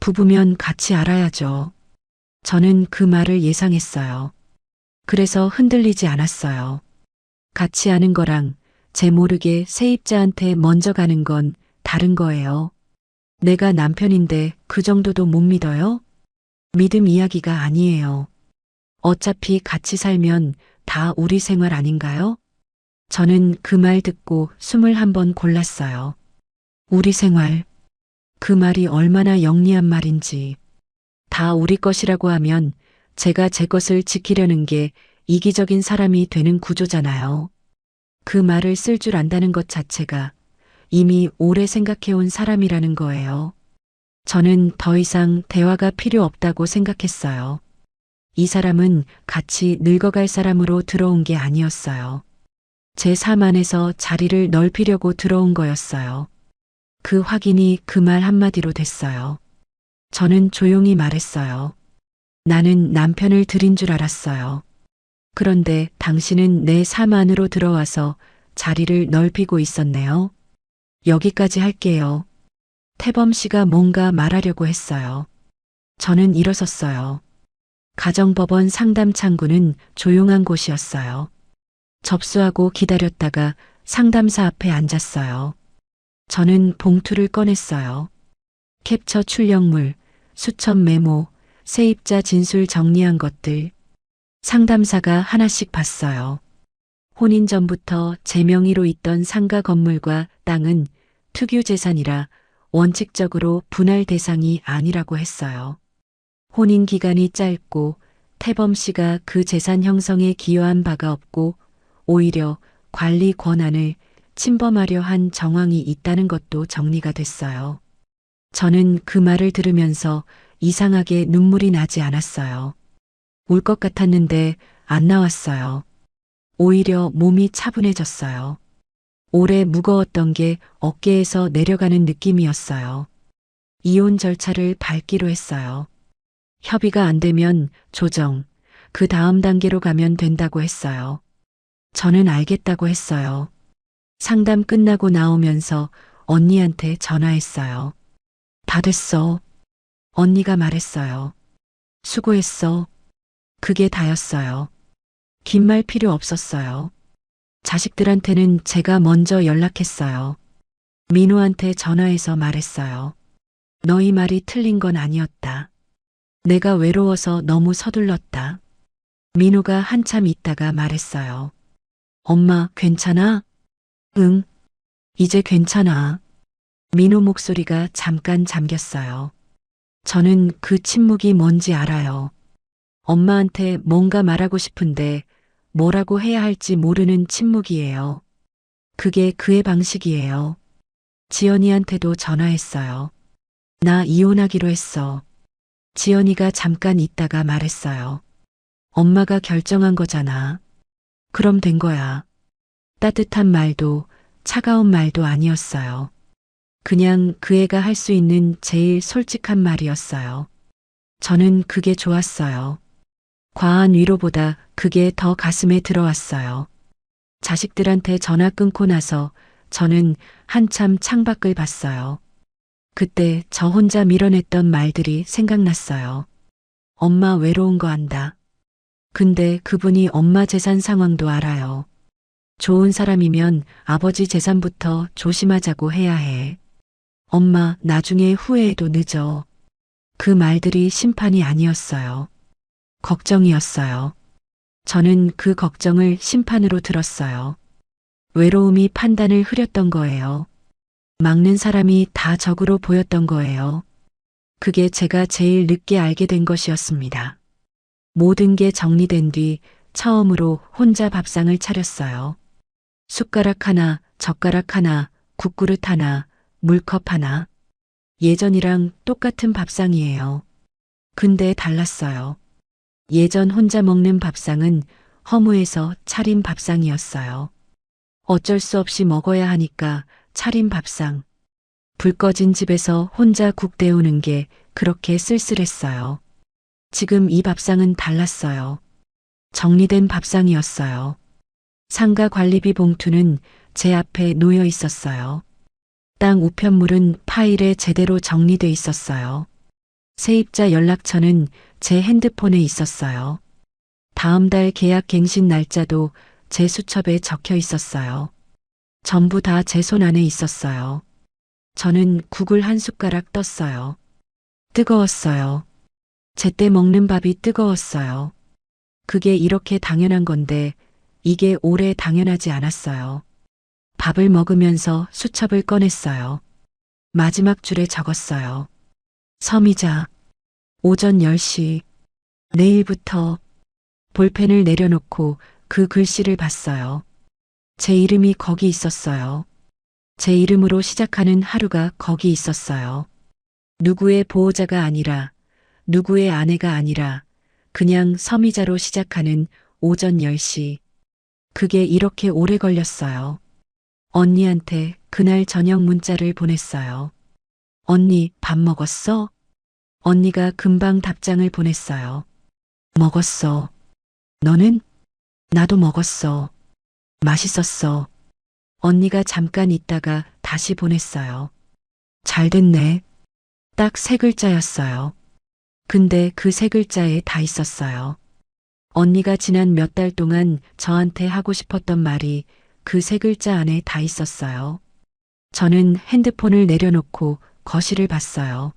부부면 같이 알아야죠. 저는 그 말을 예상했어요. 그래서 흔들리지 않았어요. 같이 하는 거랑 제 모르게 세입자한테 먼저 가는 건 다른 거예요. 내가 남편인데 그 정도도 못 믿어요? 믿음 이야기가 아니에요. 어차피 같이 살면 다 우리 생활 아닌가요? 저는 그 말 듣고 숨을 한번 골랐어요. 우리 생활. 그 말이 얼마나 영리한 말인지. 다 우리 것이라고 하면 제가 제 것을 지키려는 게 이기적인 사람이 되는 구조잖아요. 그 말을 쓸 줄 안다는 것 자체가 이미 오래 생각해온 사람이라는 거예요. 저는 더 이상 대화가 필요 없다고 생각했어요. 이 사람은 같이 늙어갈 사람으로 들어온 게 아니었어요. 제 삶 안에서 자리를 넓히려고 들어온 거였어요. 그 확인이 그 말 한마디로 됐어요. 저는 조용히 말했어요. 나는 남편을 들인 줄 알았어요. 그런데 당신은 내 삶 안으로 들어와서 자리를 넓히고 있었네요. 여기까지 할게요. 태범 씨가 뭔가 말하려고 했어요. 저는 일어섰어요. 가정법원 상담 창구는 조용한 곳이었어요. 접수하고 기다렸다가 상담사 앞에 앉았어요. 저는 봉투를 꺼냈어요. 캡처 출력물, 수첩 메모, 세입자 진술 정리한 것들. 상담사가 하나씩 봤어요. 혼인 전부터 제 명의로 있던 상가 건물과 땅은 특유 재산이라 원칙적으로 분할 대상이 아니라고 했어요. 혼인 기간이 짧고 태범 씨가 그 재산 형성에 기여한 바가 없고 오히려 관리 권한을 침범하려 한 정황이 있다는 것도 정리가 됐어요. 저는 그 말을 들으면서 이상하게 눈물이 나지 않았어요. 울 것 같았는데 안 나왔어요. 오히려 몸이 차분해졌어요. 오래 무거웠던 게 어깨에서 내려가는 느낌이었어요. 이혼 절차를 밟기로 했어요. 협의가 안 되면 조정, 그 다음 단계로 가면 된다고 했어요. 저는 알겠다고 했어요. 상담 끝나고 나오면서 언니한테 전화했어요. 다 됐어. 언니가 말했어요. 수고했어. 그게 다였어요. 긴 말 필요 없었어요. 자식들한테는 제가 먼저 연락했어요. 민호한테 전화해서 말했어요. 너희 말이 틀린 건 아니었다. 내가 외로워서 너무 서둘렀다. 민호가 한참 있다가 말했어요. 엄마, 괜찮아? 응, 이제 괜찮아. 민호 목소리가 잠깐 잠겼어요. 저는 그 침묵이 뭔지 알아요. 엄마한테 뭔가 말하고 싶은데 뭐라고 해야 할지 모르는 침묵이에요. 그게 그의 방식이에요. 지연이한테도 전화했어요. 나 이혼하기로 했어. 지연이가 잠깐 있다가 말했어요. 엄마가 결정한 거잖아. 그럼 된 거야. 따뜻한 말도 차가운 말도 아니었어요. 그냥 그 애가 할 수 있는 제일 솔직한 말이었어요. 저는 그게 좋았어요. 과한 위로보다 그게 더 가슴에 들어왔어요. 자식들한테 전화 끊고 나서 저는 한참 창밖을 봤어요. 그때 저 혼자 밀어냈던 말들이 생각났어요. 엄마 외로운 거 안다. 근데 그분이 엄마 재산 상황도 알아요. 좋은 사람이면 아버지 재산부터 조심하자고 해야 해. 엄마 나중에 후회해도 늦어. 그 말들이 심판이 아니었어요. 걱정이었어요. 저는 그 걱정을 심판으로 들었어요. 외로움이 판단을 흐렸던 거예요. 막는 사람이 다 적으로 보였던 거예요. 그게 제가 제일 늦게 알게 된 것이었습니다. 모든 게 정리된 뒤 처음으로 혼자 밥상을 차렸어요. 숟가락 하나, 젓가락 하나, 국그릇 하나, 물컵 하나. 예전이랑 똑같은 밥상이에요. 근데 달랐어요. 예전 혼자 먹는 밥상은 허무해서 차린 밥상이었어요. 어쩔 수 없이 먹어야 하니까 차린 밥상. 불 꺼진 집에서 혼자 국 데우는 게 그렇게 쓸쓸했어요. 지금 이 밥상은 달랐어요. 정리된 밥상이었어요. 상가 관리비 봉투는 제 앞에 놓여 있었어요. 땅 우편물은 파일에 제대로 정리돼 있었어요. 세입자 연락처는 제 핸드폰에 있었어요. 다음 달 계약 갱신 날짜도 제 수첩에 적혀 있었어요. 전부 다 제 손 안에 있었어요. 저는 국을 한 숟가락 떴어요. 뜨거웠어요. 제때 먹는 밥이 뜨거웠어요. 그게 이렇게 당연한 건데 이게 오래 당연하지 않았어요. 밥을 먹으면서 수첩을 꺼냈어요. 마지막 줄에 적었어요. 서미자. 오전 10시. 내일부터. 볼펜을 내려놓고 그 글씨를 봤어요. 제 이름이 거기 있었어요. 제 이름으로 시작하는 하루가 거기 있었어요. 누구의 보호자가 아니라, 누구의 아내가 아니라, 그냥 서미자로 시작하는 오전 10시. 그게 이렇게 오래 걸렸어요. 언니한테 그날 저녁 문자를 보냈어요. 언니, 밥 먹었어? 언니가 금방 답장을 보냈어요. 먹었어. 너는? 나도 먹었어. 맛있었어. 언니가 잠깐 있다가 다시 보냈어요. 잘 됐네. 딱 3글자였어요. 근데 그 3글자에 다 있었어요. 언니가 지난 몇 달 동안 저한테 하고 싶었던 말이 그 3글자 안에 다 있었어요. 저는 핸드폰을 내려놓고 거실을 봤어요.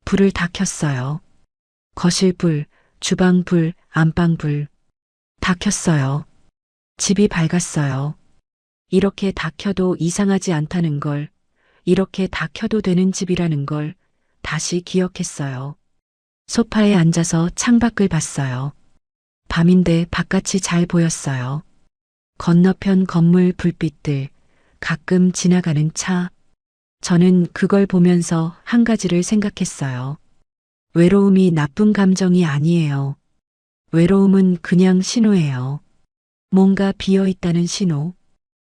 불을 다 켰어요. 거실 불, 주방 불, 안방 불. 다 켰어요. 집이 밝았어요. 이렇게 다 켜도 이상하지 않다는 걸, 이렇게 다 켜도 되는 집이라는 걸 다시 기억했어요. 소파에 앉아서 창밖을 봤어요. 밤인데 바깥이 잘 보였어요. 건너편 건물 불빛들, 가끔 지나가는 차. 저는 그걸 보면서 한 가지를 생각했어요. 외로움이 나쁜 감정이 아니에요. 외로움은 그냥 신호예요. 뭔가 비어 있다는 신호.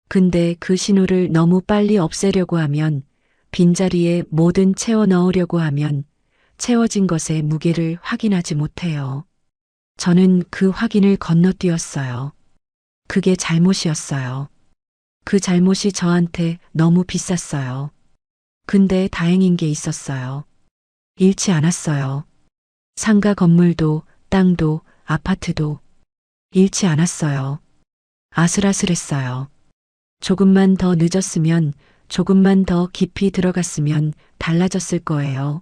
근데 그 신호를 너무 빨리 없애려고 하면, 빈자리에 뭐든 채워 넣으려고 하면 채워진 것의 무게를 확인하지 못해요. 저는 그 확인을 건너뛰었어요. 그게 잘못이었어요. 그 잘못이 저한테 너무 비쌌어요. 근데 다행인 게 있었어요. 잃지 않았어요. 상가 건물도, 땅도, 아파트도 잃지 않았어요. 아슬아슬했어요. 조금만 더 늦었으면, 조금만 더 깊이 들어갔으면 달라졌을 거예요.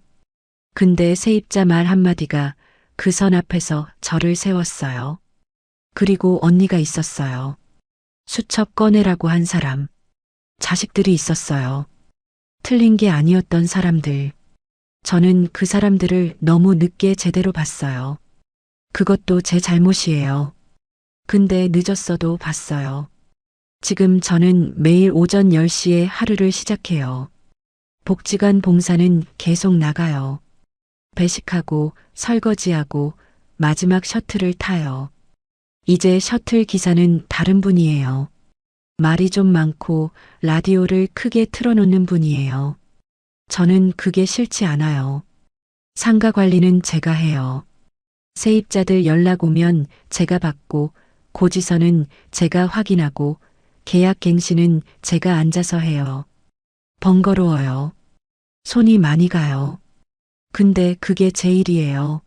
근데 세입자 말 한마디가 그 선 앞에서 저를 세웠어요. 그리고 언니가 있었어요. 수첩 꺼내라고 한 사람. 자식들이 있었어요. 틀린 게 아니었던 사람들. 저는 그 사람들을 너무 늦게 제대로 봤어요. 그것도 제 잘못이에요. 근데 늦었어도 봤어요. 지금 저는 매일 오전 10시에 하루를 시작해요. 복지관 봉사는 계속 나가요. 배식하고 설거지하고 마지막 셔틀을 타요. 이제 셔틀 기사는 다른 분이에요. 말이 좀 많고 라디오를 크게 틀어놓는 분이에요. 저는 그게 싫지 않아요. 상가 관리는 제가 해요. 세입자들 연락 오면 제가 받고, 고지서는 제가 확인하고, 계약 갱신은 제가 앉아서 해요. 번거로워요. 손이 많이 가요. 근데 그게 제 일이에요.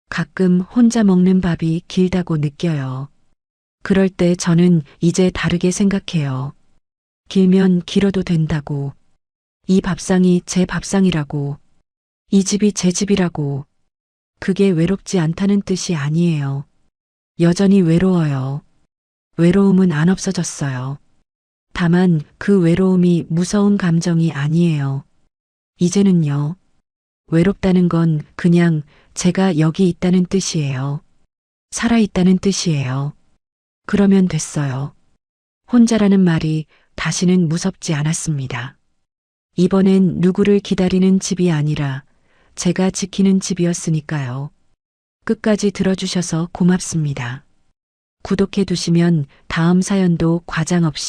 가끔 혼자 먹는 밥이 길다고 느껴요. 그럴 때 저는 이제 다르게 생각해요. 길면 길어도 된다고. 이 밥상이 제 밥상이라고. 이 집이 제 집이라고. 그게 외롭지 않다는 뜻이 아니에요. 여전히 외로워요. 외로움은 안 없어졌어요. 다만 그 외로움이 무서운 감정이 아니에요. 이제는요. 외롭다는 건 그냥 제가 여기 있다는 뜻이에요. 살아있다는 뜻이에요. 그러면 됐어요. 혼자라는 말이 다시는 무섭지 않았습니다. 이번엔 누구를 기다리는 집이 아니라 제가 지키는 집이었으니까요. 끝까지 들어주셔서 고맙습니다. 구독해 두시면 다음 사연도 과장 없이